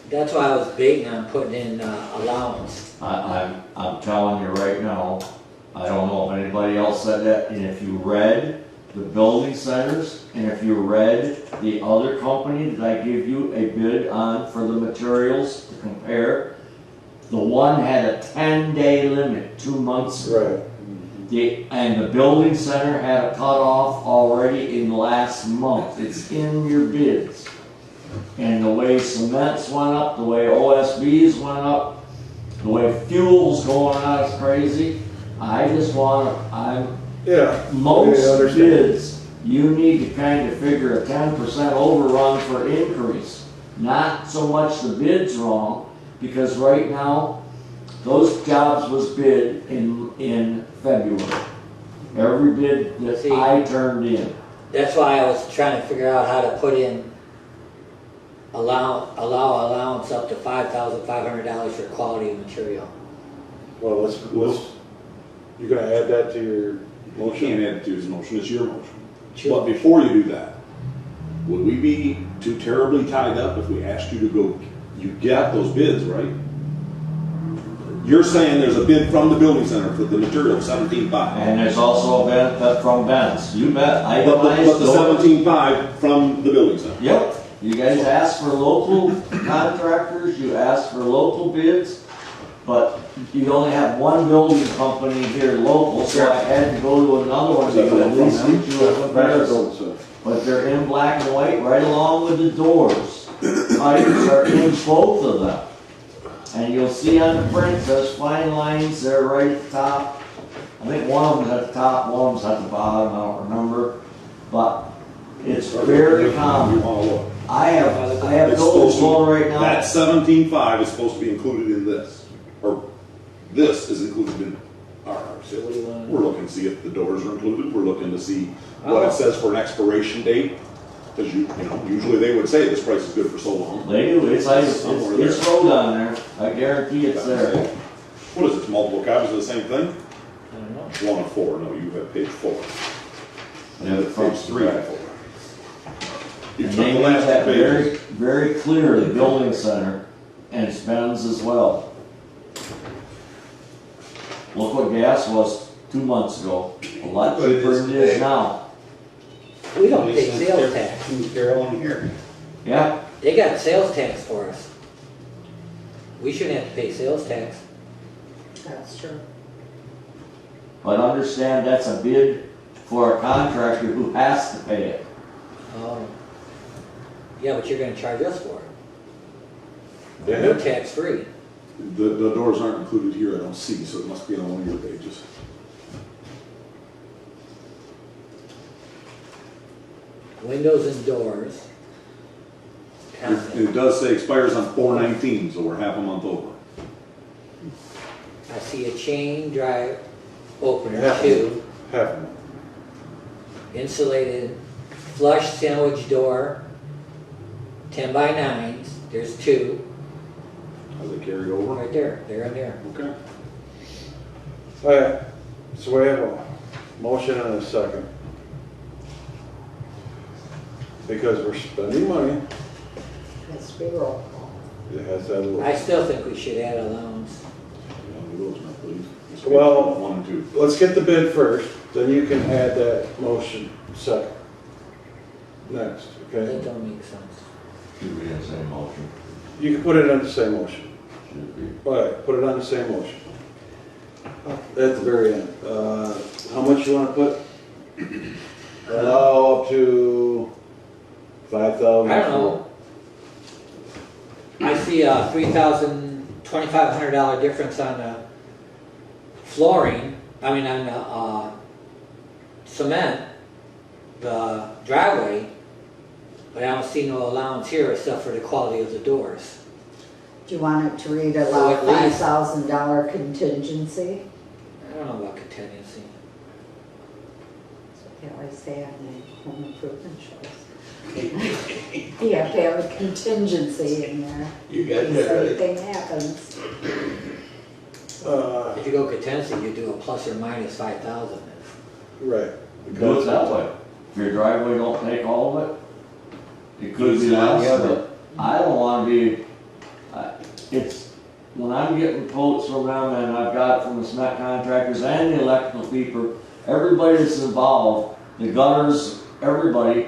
That's why I was big on putting in allowance. I'm telling you right now, I don't know if anybody else said that, and if you read the building centers, and if you read the other company that I give you a bid on for the materials to compare, the one had a 10-day limit 2 months ago. Right. And the building center had a cutoff already in last month. It's in your bids. And the way cements went up, the way OSBs went up, the way fuel's going on is crazy. I just want to, Yeah. most I understand. bids, you need to kind of figure a 10% overrun for increase. Not so much the bids wrong, because right now, those jobs was bid in February. Every bid that See. I turned in. That's why I was trying to figure out how to put in allow allowance up to $5,500 for quality of material. Well, let's, you're gonna add that to your You motion? can't add it to his motion, it's your motion. Sure. But before you do that, would we be too terribly tied up if we asked you to go, you got those bids, right? You're saying there's a bid from the building center for the material, 17.5. And there's also a bid from Ben's. You bet. But the Itemized. 17.5 from the building center. Yep. You guys asked for local contractors, you asked for local bids, but you only have one building company here local, so I had to go to another one to at least get you a comparison. But they're in black and white right along with the doors. Items are in both of them. And you'll see on the print, there's fine lines there right at the top. I think one of them's at the top, one of them's at the bottom, I don't remember. But it's very You common. wanna look. I have It's those supposed going to, right now. that 17.5 is supposed to be included in this. Or this is included in ours. What do you want? We're looking to see if the doors are included, we're looking to see what Oh. it says for an expiration date. Because you know, usually they would say this price is good for so long. They do, it's Somewhere there. wrote on there, I guarantee it's there. What is it, multiple copies of the same thing? I don't know. 1 of 4, no, you have page 4. And Yeah, then page 3 of 4. You And took they the make last that two very, pages. very clear, the building center, and it's Ben's as well. Look what gas was 2 months ago, a lot But cheaper it's than it is big. now. We don't pay sales tax. They're on here. Yeah, They got sales tax for us. We shouldn't have to pay sales tax. That's true. but understand that's a bid for a contractor who has to pay it. Yeah, but you're gonna charge us for it. Yeah. We're tax free. The doors aren't included here, I don't see, so it must be on one of your pages. Windows and doors. And it does say expires on 4/19, so we're half a month over. I see a chain drive opener, Half. 2, Half of them. insulated flush sandwich door, 10 by 9s, there's 2, Are they carried over? right there, they're in there. Okay. All right, so we have a motion and a second. Because we're spending money, Has to be roll call. it has that little. I still think we should add allowance. Yeah, those, now, please. It's Well- 1 and 2. Let's get the bid first, then you can add that motion second. Next, That okay? don't make sense. Should be in the same motion, You can put it on the same motion. should be. All right, put it on the same motion. At the very end. How much you wanna put? Allow up to 5,000. I don't know. see a $3,200 difference on the flooring, I mean on the cement, the driveway, but I don't see no allowance here except for the quality of the doors. Do you want it to read So allow at least- $5,000 contingency? I don't know about contingency. That's what they always say on the home improvement shows. You have to have a contingency in there. You In got case that right. anything happens. If you go contingency, you do a plus or minus 5,000. Right. Do it that way. If your driveway don't take all of it, it could be Use it on less, the other. but I don't wanna be, it's, when I'm getting quotes from them and I've got it from the cement contractors and the electrical people, everybody that's involved, the gutters, everybody,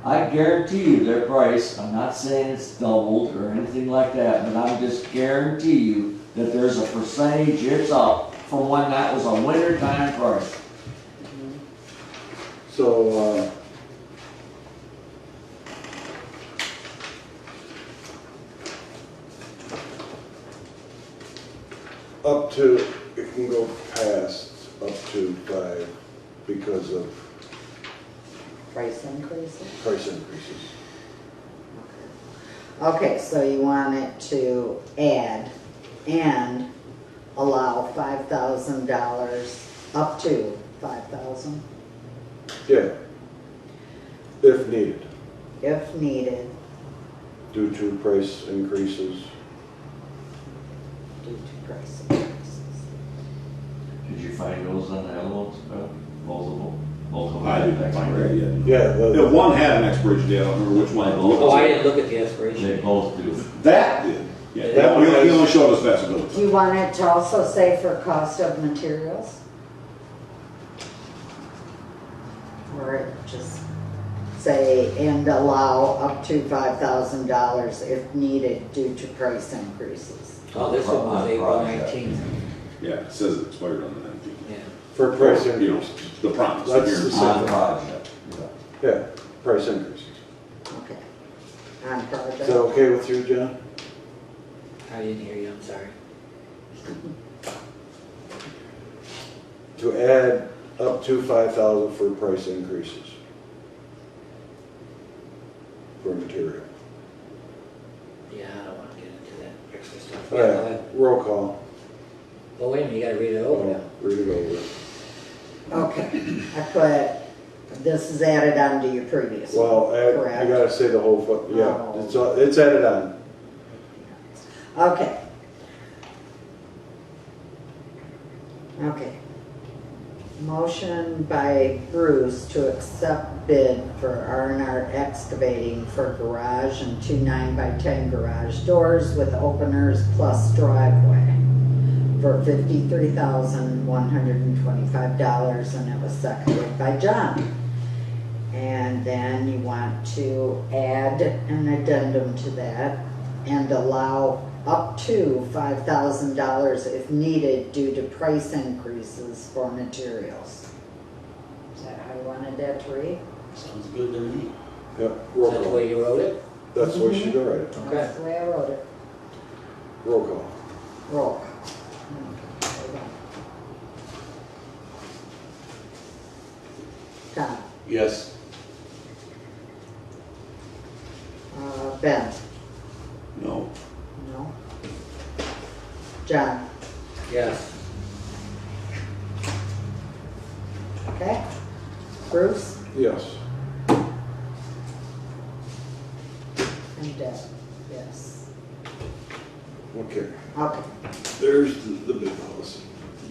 I guarantee you their price, I'm not saying it's doubled or anything like that, but I'm just guarantee you that there's a percentage it's up from when that was a winter time price. So, up to, it can go past up to 5 because of Price increases? price increases. Okay, so you want it to add and allow $5,000, up to 5,000, Yeah. If needed, if needed, due to price increases. due to price increases. Did you find those on the other ones, both of them? Both of them? I didn't find that yet. Yeah, The one had an expiration date, I don't remember which one. Oh, I didn't look at the expiration. They both do. That did, yeah, That that one, one he has- only showed us Do passability. you want it to also say for cost of materials? Or it just say, and allow up to $5,000 if needed due to price increases? Oh, this one was April 19th. Yeah, it says it expired on the 19th. Yeah. for price You know, increases. the promise. That's the guarantee. On project, yeah. Yeah, price increases. Okay. On Is project? that okay with you, John? I didn't hear you, I'm sorry. To add up to 5,000 for price increases. For material. Yeah, I don't want to get into that extra stuff. All Yeah, go right, ahead. roll call. Well, wait a minute, you gotta read it over now. Read it over. Okay, I put, this is added on to your previous one. Well, I Correct. gotta say the whole, yeah, Oh. it's added on. Okay. Okay. Motion by Bruce to accept bid for R&R excavating for garage and 2 9x10 garage doors with openers plus driveway for $53,125, and it was seconded by John. And then you want to add an addendum to that and allow up to $5,000 if needed due to price increases for materials. Is that how you wanted that to read? Sounds good to me. Yep, Is roll that the call. way you wrote it? That's the way she go right. Okay. That's the way I wrote it. Roll call. Roll. Tom, Yes. Ben, No. no. John, Yes. okay. Bruce Yes. and Deb, yes. Okay, Okay, there's the bid policy,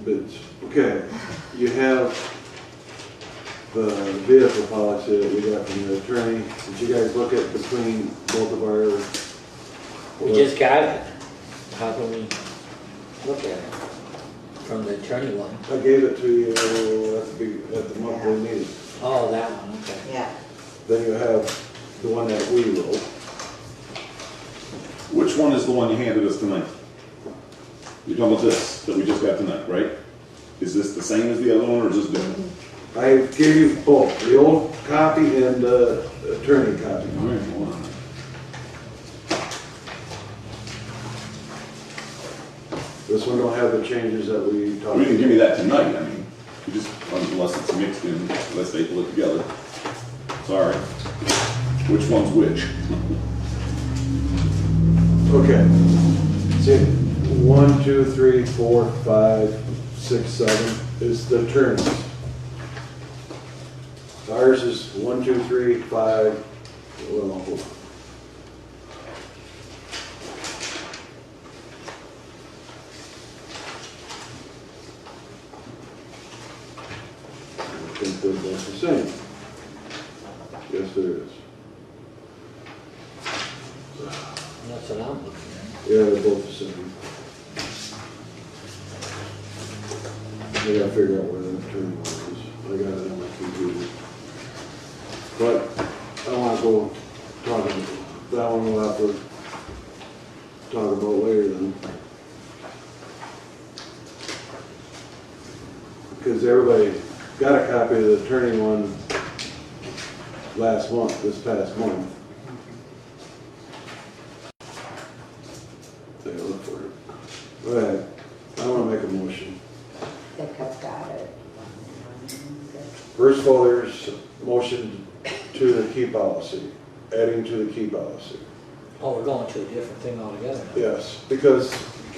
bids. Okay, you have the vehicle policy that we got from the attorney. Did you guys look at between both of our? We just got it. How can we look at it? From the attorney one. I gave it to you at the monthly meeting. Oh, that one, okay. yeah. Then you have the one that we wrote. Which one is the one you handed us tonight? You're talking about this, that we just got tonight, right? Is this the same as the other one, or is this different? I gave you both, the old copy and the attorney copy. All right, hold on. This one don't have the changes that we talked You about. didn't give me that tonight, I mean, you just, unless it's mixed in, let's staple it together. Sorry. Which one's which? Okay. See, 1, 2, 3, 4, 5, 6, 7 is the attorneys. Ours is 1, 2, 3, 5, well, hold on. I think they're both the same. Yes, there is. That's what I'm looking at. Yeah, they're both the same. I gotta figure out where that turn was. I got it on my computer. But I don't wanna go talking, that one we'll have to talk about later then. Because everybody got a copy of the turning one last month, this past month. Take a look for it. Go ahead. I wanna make a motion. I think I've got it. Bruce Fuller's motion to the key policy, adding to the key policy. Oh, we're going to a different thing altogether now. Yes, because we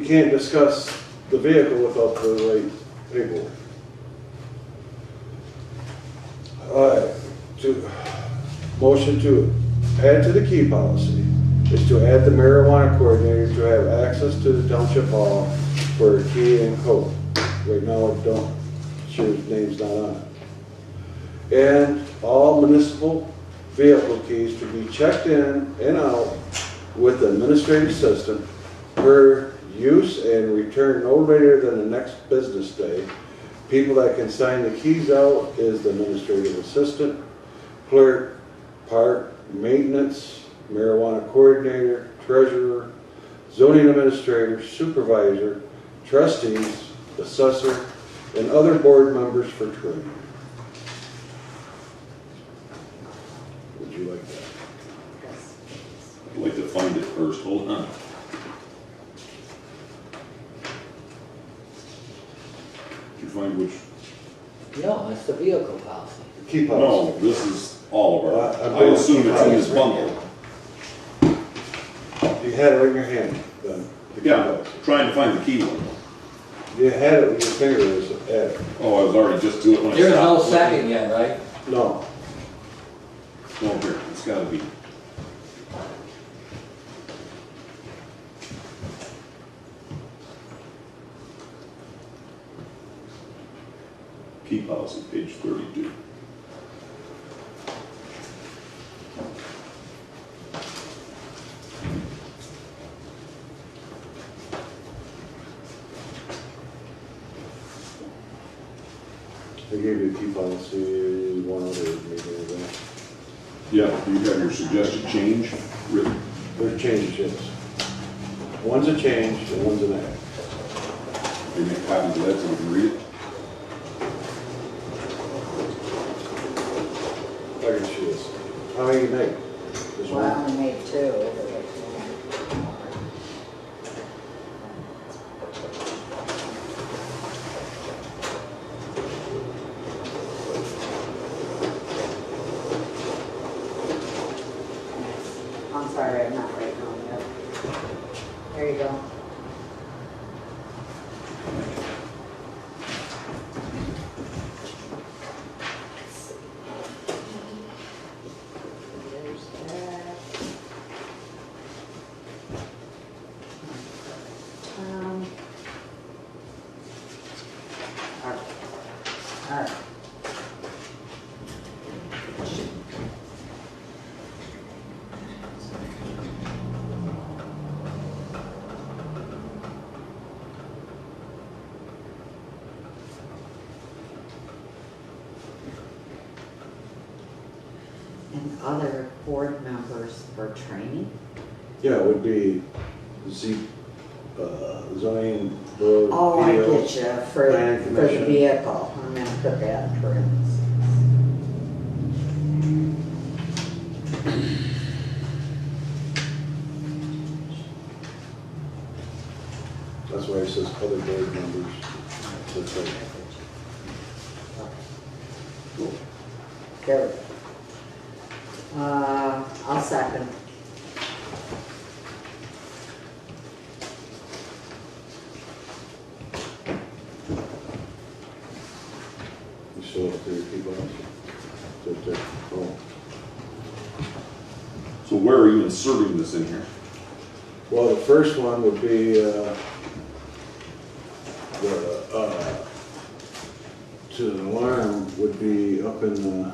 can't discuss the vehicle without the right paperwork. Motion to add to the key policy is to add the marijuana coordinator to have access to the township hall for a key and code. Right now, I don't, sure his name's not on it. And all municipal vehicle keys to be checked in and out with the administrative assistant per use and returned no later than the next business day. People that can sign the keys out is the administrative assistant, clerk, park, maintenance, marijuana coordinator, treasurer, zoning administrator, supervisor, trustees, assessor, and other board members for training. Would you like that? I'd like to find it first, hold on. Did you find which? No, it's the vehicle policy. Key policy. No, this is all of I'm our, I doing assume it's in this key bundle. You had it in your hand, then. the key Yeah, policy. trying to find the key one. You had it with your finger was at it. Oh, I was already just doing it when I There's stopped. no second yet, right? No. Well, here, it's gotta be. Key policy, page 32. I gave you a key policy, one other meeting ago. Yeah, do you have your suggested change written? There's changes, yes. One's a change and one's an add. They make copies of that so we can read it? I can show this. How many you make? Just Well, I one? only made two. I'm sorry, I'm not writing on that. There you go. There's that. All right. All right. And other board members for training? Yeah, it would be zoning, road, Oh, I appeals. get you, for Planning the commission. vehicle, I'm gonna put that in parentheses. where it says other board members. That's right. There. I'll second. You still have to repeat that? Oh. So where are you inserting this in here? Well, the first one would be, to an alarm would be up in,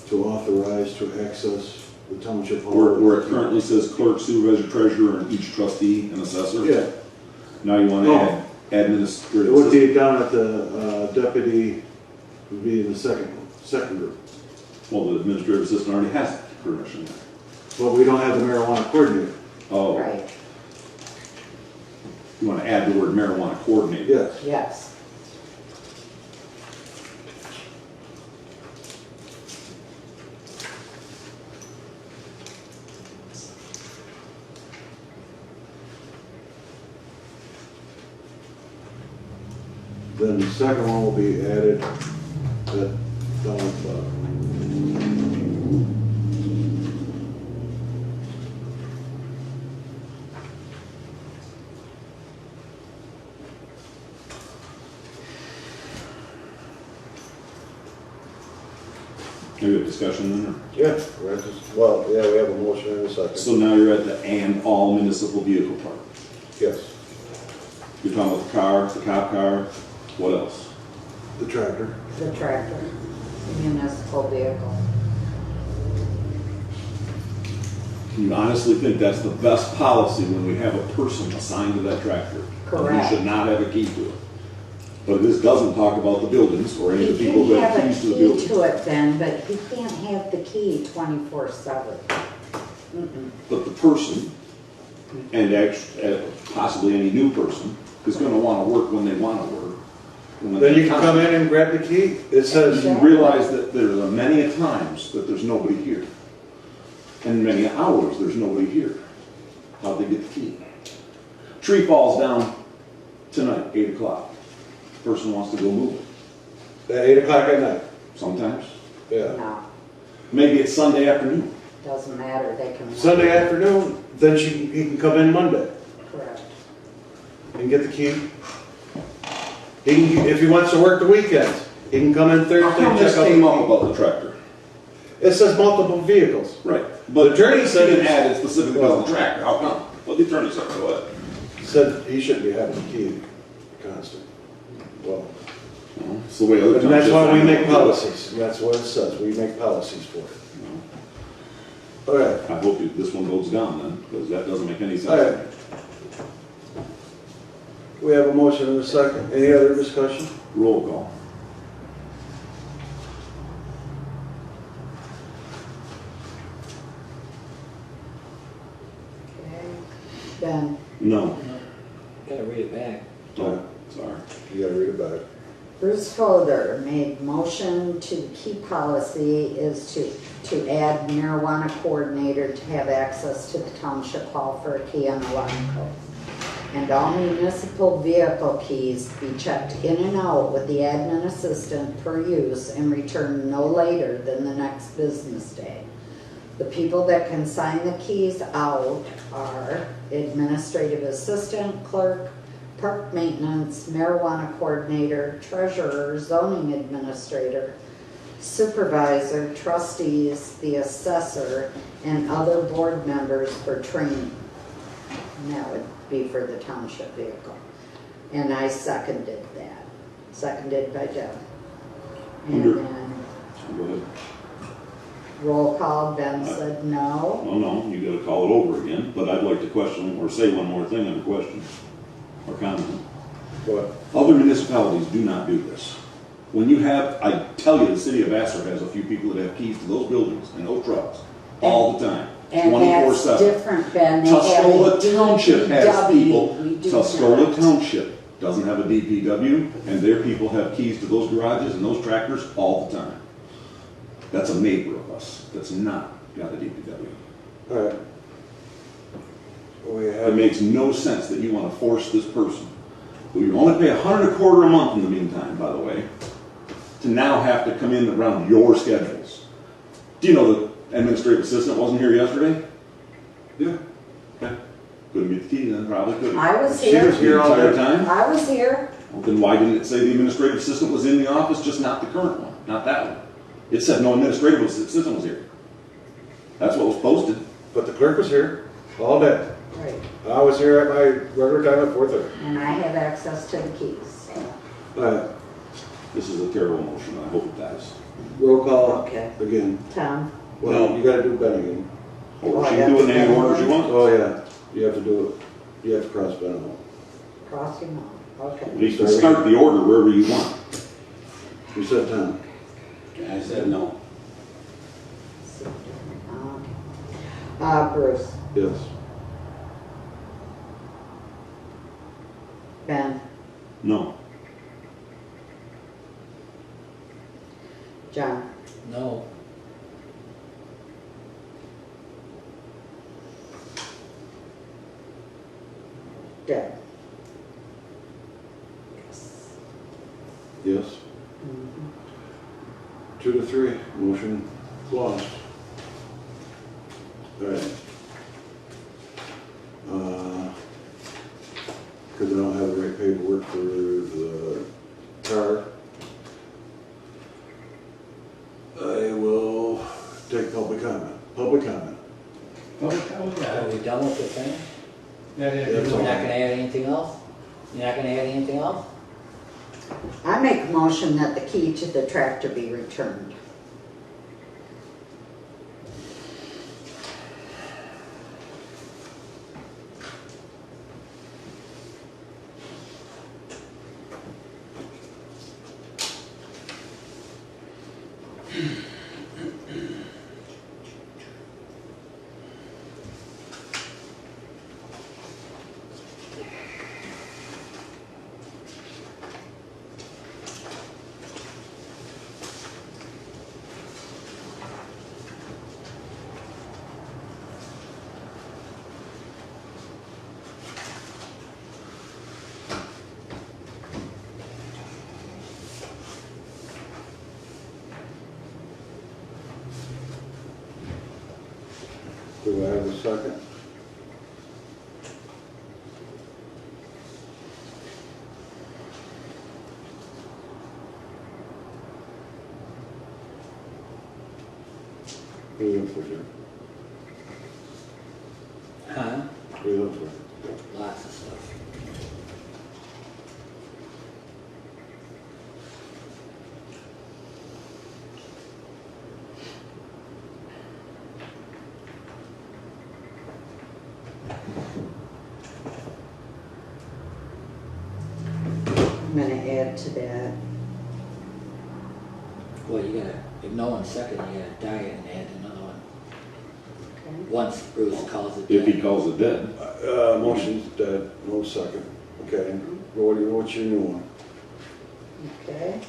to authorize to access the township hall. Where it currently says clerk, supervisor, treasurer, and each trustee and assessor? Yeah, Now you want to No. add administrative it would assistant? be down at the, deputy, would be in the second group. Well, the administrative assistant already has permission. But we don't have the marijuana coordinator. Oh, Right, you want to add the word marijuana coordinator? Yes. yes. Then the second one will be added that down at the bottom. Maybe a discussion in there? Yeah, we're just, well, yeah, we have a motion in a second. So now you're at the and all municipal vehicle part. Yes, You're talking about the car, the cop car, what else? the tractor. The tractor, municipal vehicle. You honestly think that's the best policy when we have a person assigned to that tractor? Correct. He should not have a key to it. But this doesn't talk about the buildings or any of the He people can who have have a keys to the key buildings. to it then, but he can't have the key 24/7. But the person, and possibly any new person, is gonna wanna work when they wanna work. and when Then they you can come in and grab the key. It says, You realize that there's a many a times that there's nobody here. And many hours there's nobody here. How'd they get the key? Tree falls down tonight, 8 o'clock. Person wants to go move it. at 8 o'clock at night. Sometimes. Yeah. No, Maybe it's Sunday afternoon. doesn't matter, they can. Sunday afternoon, then he can come in Monday Correct. and get the key. If he wants to work the weekends, he can come in How Thursday come and this check out came the up key. about the tractor? It says multiple vehicles. Right. But The attorney said didn't it's- add it specifically about the tractor. How come? Well, the attorney said, go ahead. Said he shouldn't be having the key constant. Well, Well, it's the way other and that's townships why we handle make it. policies. And that's what it says. We make policies for it. All right. I hope this one goes down then, because that doesn't make any sense. All right. We have a motion and a second. Any other discussion? Roll call. Okay. Ben, No. Gotta read it back. Oh, sorry. You gotta read it back. Bruce Fodor made motion to the key policy is to add marijuana coordinator to have access to the township hall for a key and alarm code. And all municipal vehicle keys be checked in and out with the admin assistant per use and returned no later than the next business day. The people that can sign the keys out are administrative assistant, clerk, park maintenance, marijuana coordinator, treasurer, zoning administrator, supervisor, trustees, the assessor, and other board members for training. And that would be for the township vehicle. And I seconded that. Seconded by Jeff. And Under- then Go ahead. roll call, Ben said no. No, you gotta call it over again, but I'd like to question or say one more thing on the question or comment. What? Other municipalities do not do this. When you have, I tell you, the city of Vassar has a few people that have keys to those buildings and those trucks all the time, And 24/7. that's different, Ben. They have a Tuscola Township has DPW. people, We do Tuscola not. Township doesn't have a DPW, and their people have keys to those garages and those tractors all the time. That's a neighbor of us that's not got a DPW. All right. We It have, makes no sense that you want to force this person who you only pay $125 a month in the meantime, by the way, to now have to come in around your schedules. Do you know the administrative assistant wasn't here yesterday? Yeah. Okay. Couldn't get the key then, probably couldn't. I was She was here, here all entire day. time? I was here. Well, then why didn't it say the administrative assistant was in the office, just not the current one, not that one? It said no administrative assistant was here. That's what was posted. But the clerk was here all day. Right. I was here at my regular time at 4:30. And I have access to the keys. This is a terrible motion, I hope it dies. Roll call Okay. again. Tom? Well, you gotta do Ben again. Or she can do it in any order she wants. Oh, yeah, you have to do it. You have to cross Ben out. Crossing off, okay. You can start the order wherever you want. You said Tom. I said no. Bruce, Yes. Ben, No. John, No. Deb. Yes. Mhm. 2-3, motion lost. All right. Because I don't have the right paperwork for the car. I will take public comment. Public comment. Are we done with the thing? That is- That's You're all. not gonna add anything else? You're not gonna add anything else? I make a motion that the key to the tractor be returned. Do I have a second? Who are you looking for, Jim? Huh? Who are you looking for? Lots of stuff. I'm gonna add to that. Well, you gotta, if no one's second, you gotta die and add another one. Okay. Once Bruce calls it If he dead. calls it dead. Motion's dead, no second. Okay, what's your new one? Okay.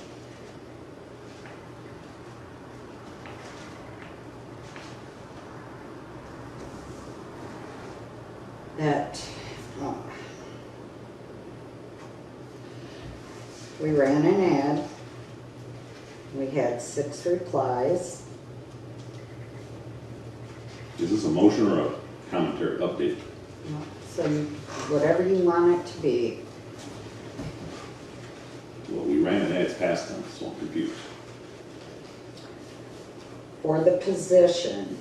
That, oh. We ran an ad. We had 6 replies. Is this a motion or a commentary update? So whatever you want it to be. Well, we ran an ad past them, so I'm confused. For the position,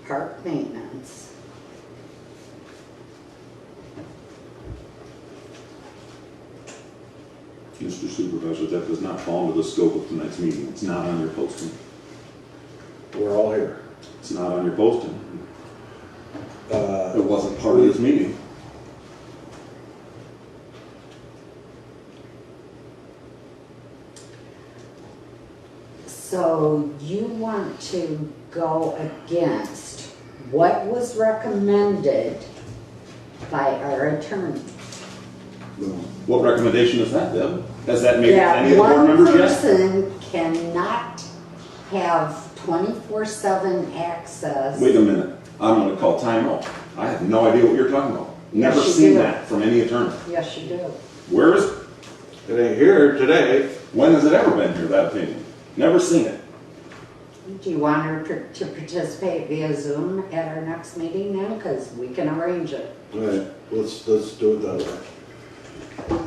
park maintenance. Mr. Supervisor, that does not fall into the scope of tonight's meeting. It's not on your posting. We're all here. It's not on your posting. Uh, It wasn't part of this meeting. So you want to go against what was recommended by our attorney? no. What recommendation is that, Deb? Has that made it to That any of the board one members yet? person cannot have 24/7 access. Wait a minute, I'm gonna call timeout. I have no idea what you're talking about. Never Yes, you seen do. that from any attorney. Yes, you do. Where is it? It ain't here today. When has it ever been here, that opinion? Never seen it. Do you want her to participate via Zoom at our next meeting then? Because we can arrange it. All right, let's do it that way.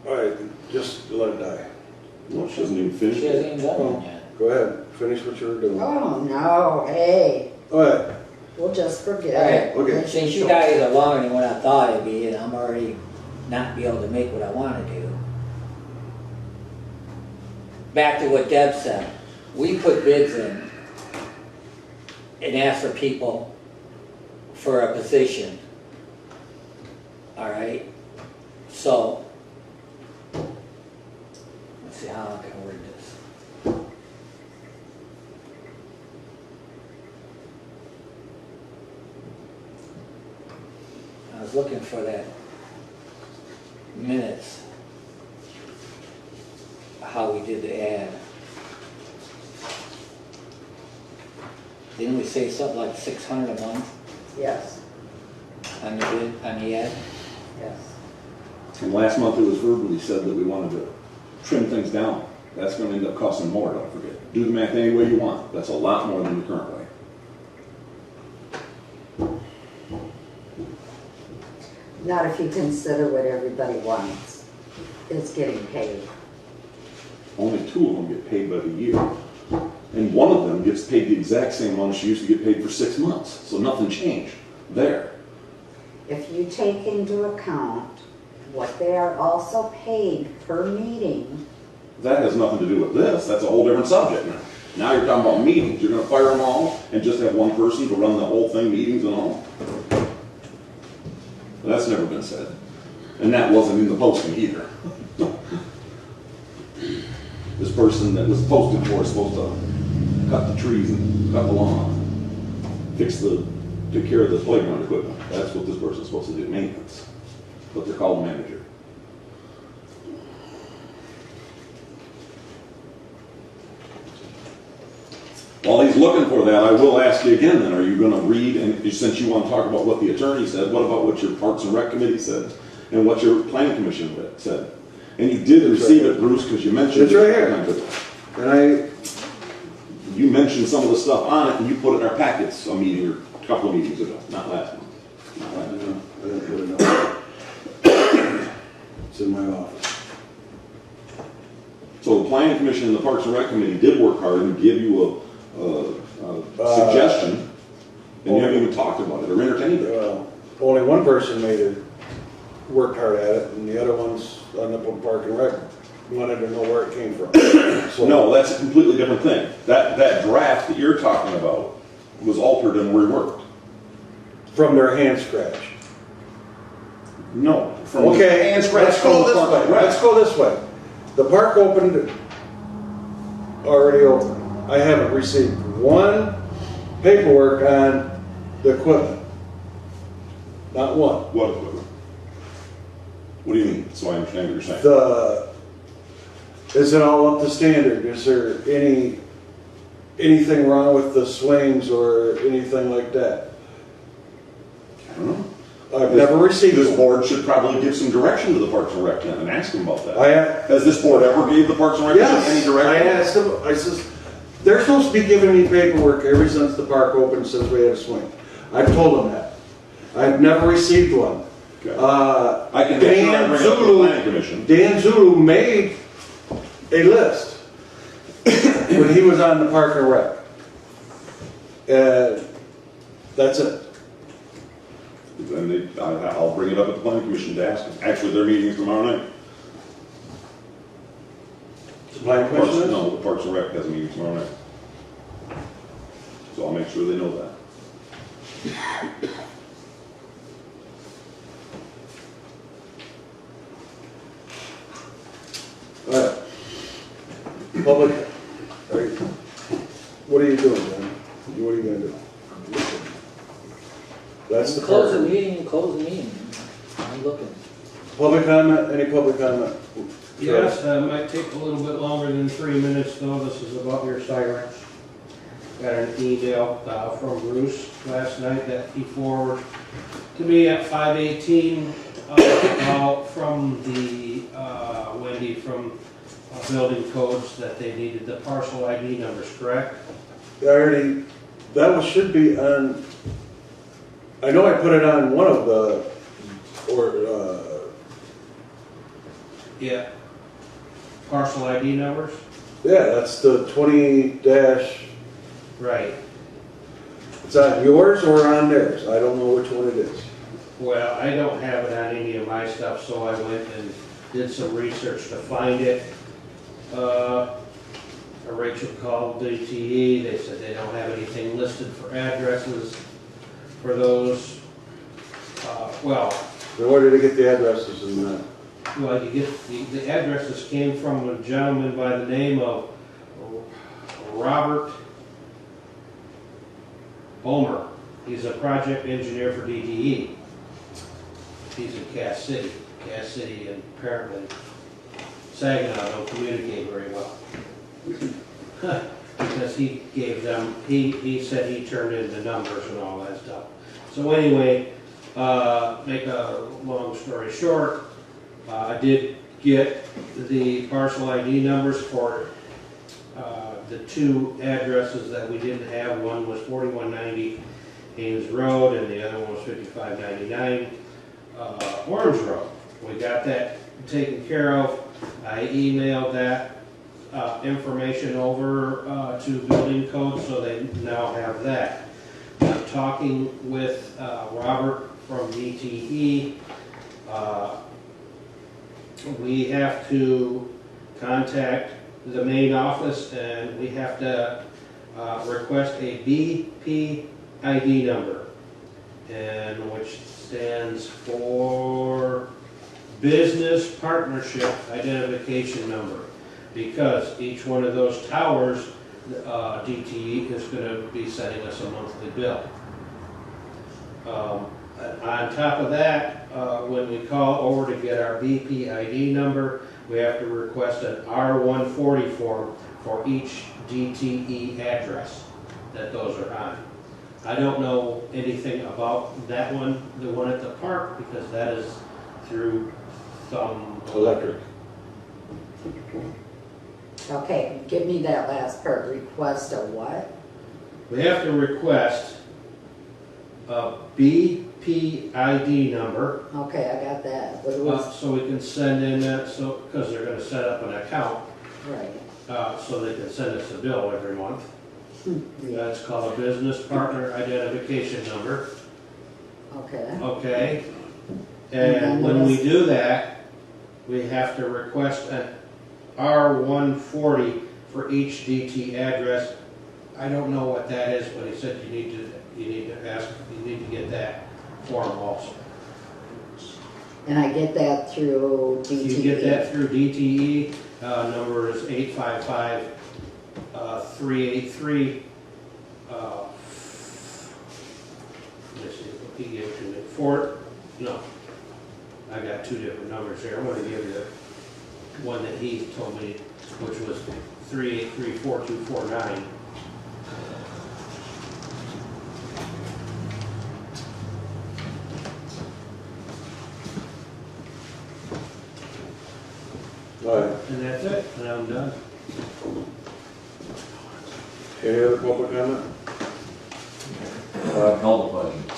All right, just let it die. No, she hasn't even finished She hasn't it. even done one yet. Go ahead, finish what you were doing. All Oh, no, hey, right, we'll just forget it. Alright, Okay. since you guys are longer than what I thought it'd be, and I'm already not be able to make what I wanna do. Back to what Deb said, we put bids in and asked for people for a position. Alright, so, let's see how I can word this. I was looking for that minutes, how we did the ad. Didn't we say something like 600 a month Yes, Mm-hmm. on the bid, on the ad? yes. And last month it was verbally said that we wanted to trim things down. That's gonna end up costing more, don't forget. Do the math any way you want. That's a lot more than the current way. Not if you consider what everybody wants, is getting paid. Only 2 of them get paid by the year. And one of them gets paid the exact same amount she used to get paid for 6 months. So nothing changed there. If you take into account what they are also paid per meeting, That has nothing to do with this. That's a whole different subject now. Now you're talking about meetings. You're gonna fire them all and just have one person to run the whole thing, meetings and all? That's never been said. And that wasn't in the posting either. This person that was posted for is supposed to cut the trees and cut the lawn, take care of the playground equipment. That's what this person's supposed to do, maintenance. But they're called a manager. While he's looking for that, I will ask you again then, are you gonna read, and since you want to talk about what the attorney said, what about what your Parks and Rec Committee said? And what your Planning Commission said? And you did receive it, Bruce, because you mentioned It's it. right here. And You mentioned some of the stuff on it, and you put it in our packets a meeting or a couple of meetings ago, not last month. Not last month. I didn't put it on. It's in my office. So the Planning Commission and the Parks and Rec Committee did work hard and give you a suggestion, and you haven't even talked about it or entertained it. Well, only one person worked hard at it, and the other ones on the Park and Rec wanted to know where it came from. So, No, that's a completely different thing. That draft that you're talking about was altered and reworked. from their hand scratch. No. From Okay, hand scratch let's from go the this Parks way. and Rec. Let's go this way. The park opened, already open. I haven't received one paperwork on the equipment. Not one. What equipment? What do you mean? So I understand what you're saying. Is it all up to standard? Is there anything wrong with the swings or anything like that? I don't know. I've never received This one. board should probably give some direction to the Parks and Rec then and ask them about that. I- Has this board ever gave the Parks and Rec any Yes, direction? I asked them, I says, they're supposed to be giving me paperwork ever since the park opened, since we had a swing. I've told them that. I've never received one. Okay. I can make sure I Dan bring it up to the Zulu, Planning Commission. Dan Zulu made a list when he was on the Park and Rec. That's it. Then I'll bring it up at the Planning Commission to ask them. Actually, their meeting is tomorrow night. The Planning Parks, Commission is? no, the Parks and Rec has a meeting tomorrow night. So I'll make sure they know that. All right. Public, what are you doing, John? What are you gonna do? That's the Close the part. meeting, close the meeting. I'm looking. Public comment, any public comment? Yes, might take a little bit longer than 3 minutes though. This is about your sirens. Got an email from Bruce last night that he forwarded to me at 5:18 from the Wendy from Building Codes that they needed the parcel ID numbers, correct? I already, should be on, I know I put it on one of the, Yeah. Parcel ID numbers? yeah, that's the 20 dash, Right. it's on yours or on theirs, I don't know which one it is. Well, I don't have it on any of my stuff, so I went and did some research to find it. Rachel called DTE, they said they don't have anything listed for addresses for those. Then where did I get the addresses in that? Well, you get, the addresses came from a gentleman by the name of Robert Omer. He's a project engineer for DTE. He's in Cass City. Cass City and apparently Saginaw don't communicate very well. Because he gave them, he said he turned in the numbers and all that stuff. So anyway, make a long story short, I did get the parcel ID numbers for the two addresses that we didn't have. One was 4190 Ames Road and the other one was 5599 Orange Road. We got that taken care of. I emailed that information over to Building Code, so they now have that. I'm talking with Robert from DTE. We have to contact the main office and we have to request a BP ID number, and which stands for Business Partnership Identification Number, because each one of those towers, DTE is going to be sending us a monthly bill. On top of that, when we call over to get our BP ID number, we have to request an R140 form for each DTE address that those are on. I don't know anything about that one, the one at the park, because that is through some Electric. Okay, give me that last part, request a what? We have to request a BP ID number, Okay, I got that, what was, so we can send in that, so, because they're gonna set up an account, right, so they can send us a bill every month. yeah, That's called a Business Partner Identification Number, okay, okay? And And when we do that, we have to request an R140 for each DT address. I don't know what that is, but he said you need to get that form also. and I get that through DTE? You get that through DTE, number is 855-383. Let's see, what he gave to me, I got two different numbers here. I'm gonna give you the one that he told me, which was 383-4249. All right, And that's it, and I'm done. any other public comment? Couple questions.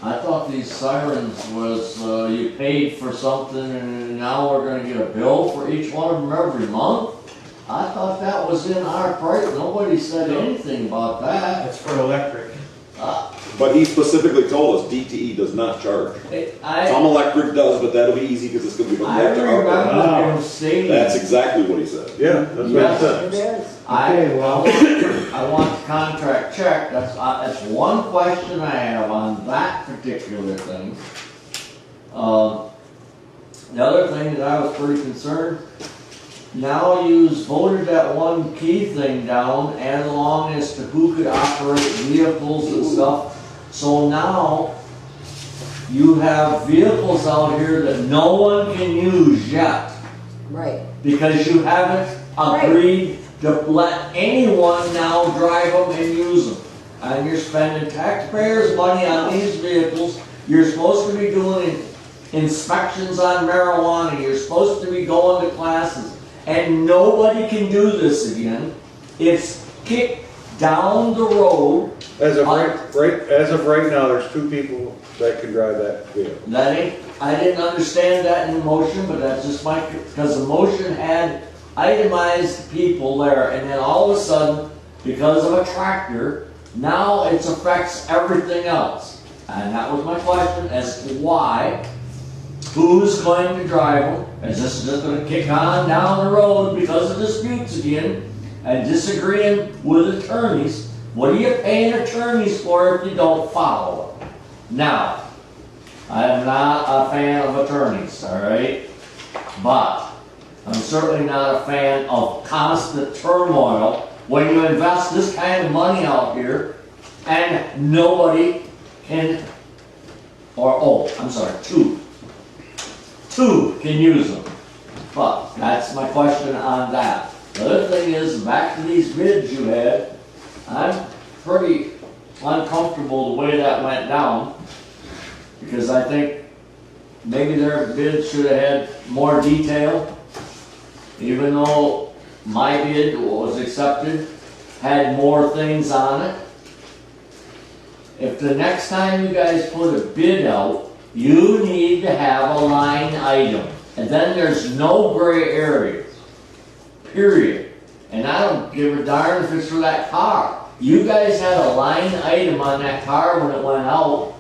I thought these sirens was, you paid for something and now we're gonna get a bill for each one of them every month? I thought that was in our price, nobody said anything about that. That's for electric. But he specifically told us DTE does not charge. Some electric does, but that'll be easy because it's gonna be hooked I up to our. remember him saying. That's exactly what he said. Yeah, that's what I Yes. said. It is, I want the contract checked, that's one question I have on that particular thing. The other thing that I was pretty concerned, now you've voted that one key thing down and along as to who could operate vehicles and stuff. So now, you have vehicles out here that no one can use yet Right. because you haven't agreed to let anyone now drive them and use them. And you're spending taxpayers' money on these vehicles. You're supposed to be doing inspections on marijuana. You're supposed to be going to classes. And nobody can do this again. It's kicked down the road. As of right now, there's 2 people that can drive that vehicle. That ain't, I didn't understand that in the motion, but that's just my, because the motion had itemized people there, and then all of a sudden, because of a tractor, now it affects everything else. And that was my question as to why, who's going to drive them? Is this just going to kick on down the road because of disputes again and disagreeing with attorneys? What are you paying attorneys for if you don't follow it? Now, I am not a fan of attorneys, all right? But I'm certainly not a fan of constant turmoil when you invest this kind of money out here and nobody can, two can use them. But that's my question on that. The other thing is, back to these bids you had, I'm pretty uncomfortable the way that went down, because I think maybe their bid should have had more detail, even though my bid was accepted, had more things on it. If the next time you guys put a bid out, you need to have a line item, and then there's no gray areas, period. And I don't give a darn if it's for that car. You guys had a line item on that car when it went out.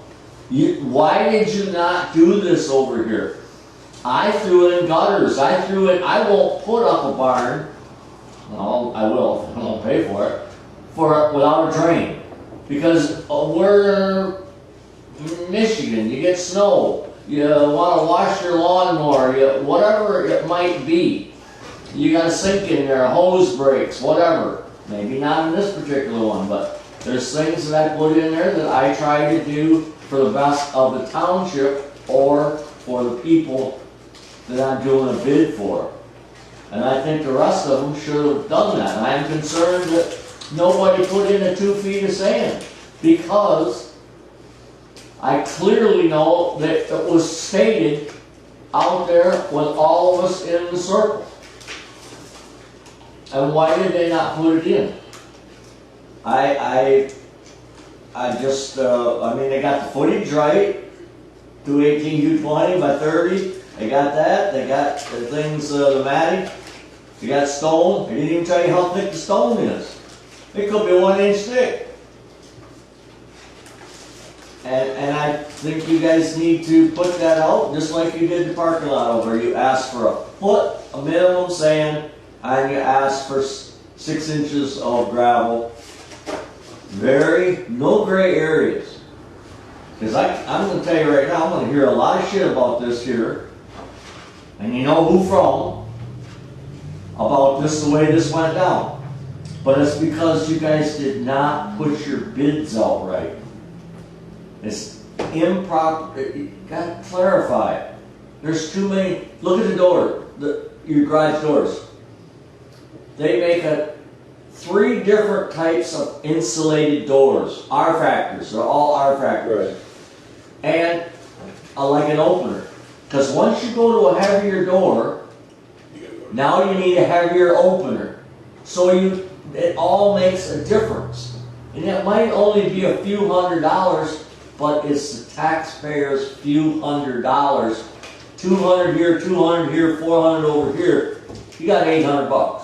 Why did you not do this over here? I threw in gutters. I won't put up a barn. Well, I will if I won't pay for it, without a drain. Because we're in Michigan, you get snow, you want to wash your lawnmower, whatever it might be. You got a sink in there, a hose breaks, whatever. Maybe not in this particular one, but there's things that I put in there that I try to do for the best of the township or for the people that I'm doing a bid for. And I think the rest of them should have done that. And I'm concerned that nobody put in the 2 feet of sand, because I clearly know that it was stated out there with all of us in the circle. And why did they not put it in? I mean, they got the footage right, 218, 220 by 30. They got that. They got the things, the matting. They got stone. They didn't even tell you how thick the stone is. It could be 1 inch thick. And I think you guys need to put that out, just like you did the parking lot over. You asked for a foot, a minimum sand, and you asked for 6 inches of gravel. No gray areas. Because I'm going to tell you right now, I'm going to hear a lot of shit about this here. And you know who from, about this, the way this went down. But it's because you guys did not put your bids out right. It's improper. You got to clarify it. There's too many. Look at the door, your garage doors. They make 3 different types of insulated doors. R factors. They're all R factors. Right. And like an opener. Because once you go to a heavier door, now you need a heavier opener. So it all makes a difference. And it might only be a few $100s, but it's the taxpayers' few $100s. 200 here, 200 here, 400 over here. You got $800.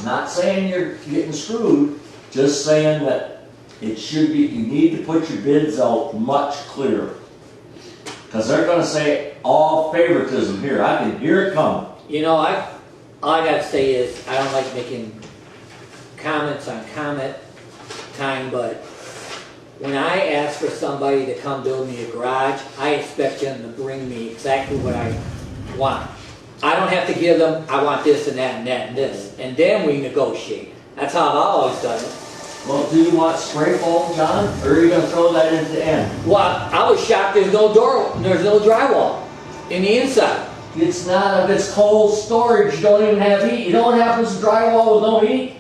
Not saying you're getting screwed, just saying that it should be, you need to put your bids out much clearer. Because they're going to say all favoritism here. I can hear it coming. You know, all I got to say is, I don't like making comments on comment time, but when I ask for somebody to come build me a garage, I expect them to bring me exactly what I want. I don't have to give them, I want this and that and that and this. And then we negotiate. That's how I've always done it. Well, do you want spray foam, John, or are you gonna throw that at the end? Well, I was shocked there's no door, there's no drywall in the inside. It's not, if it's cold storage, you don't even have heat. You know what happens to drywall with no heat?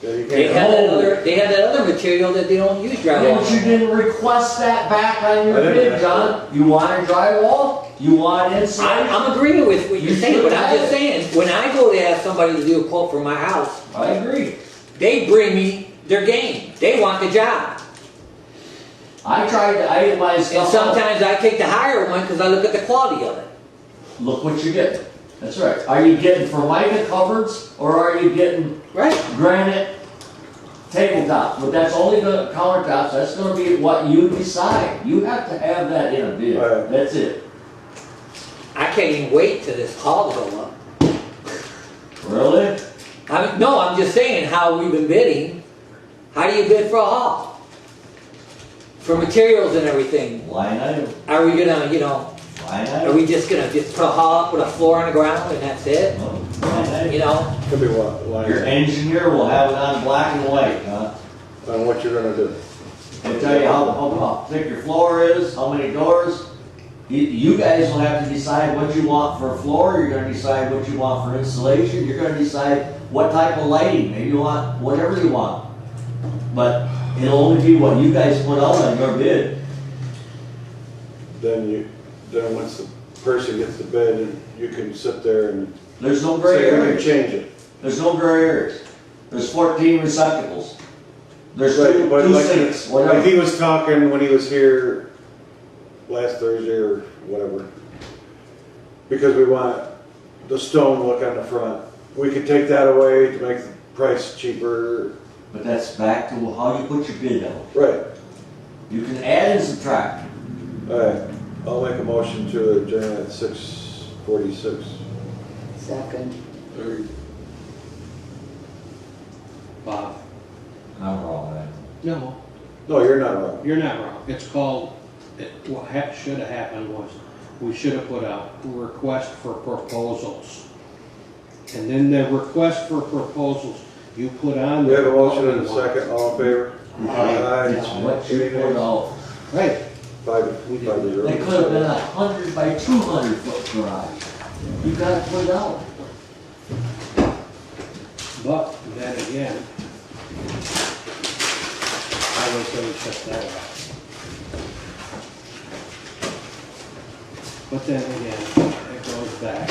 Yeah, you They can't- had that other material that they don't use Yeah, drywall. but you didn't request that back on your I didn't bid, ask John. You wanted drywall? You wanted insulation? I'm agreeing with what You you're saying, but I'm should just have saying, when I go to ask somebody to do a quote for my house, I agree. they bring me their game. They want the job. I tried to itemize And stuff out. sometimes I take the higher one because I look at the quality of it. Look what you're getting. That's right. Are you getting Formica cupboards or are you getting Right. granite tabletops? But that's only the countertops. That's gonna be what you decide. You have to have that in a bid. Right. That's it. I can't even wait till this hall to go up. Really? I mean, no, I'm just saying how we've been bidding. How do you bid for a hall? For materials and everything. Line item. Are we gonna, Line are item. we just gonna put a hall up with a floor on the ground and that's it? Line item. You know? Could be what, Your line, engineer will have it on black and white, huh? on what you're gonna do. They'll tell you how thick your floor is, how many doors. You guys will have to decide what you want for a floor, you're gonna decide what you want for insulation, you're gonna decide what type of lighting, maybe you want whatever you want. But it'll only be what you guys put out on your bid. Then once the person gets the bid, and you can sit there and There's no gray say, we can areas. change it. There's no gray areas. There's 14 receptacles. There's Right, two but like- sinks, Like whatever. he was talking when he was here last Thursday or whatever, because we want the stone look on the front. We could take that away to make the price cheaper. But that's back to how you put your bid out. Right. You can add and subtract. All right, I'll make a motion to adjourn at 6:46. Second. Bob? I'm wrong, man. No, No, you're not wrong. you're not wrong. It's called, what should have happened was, we should have put out a request for proposals. And then the request for proposals, you put on. We have a there motion what and we a want. second, all in favor? It's what you put out. Right. Five to zero. They could have been 100 by 200 foot garage. You gotta put it out. But then again, I was gonna check that out. But then again, it goes back.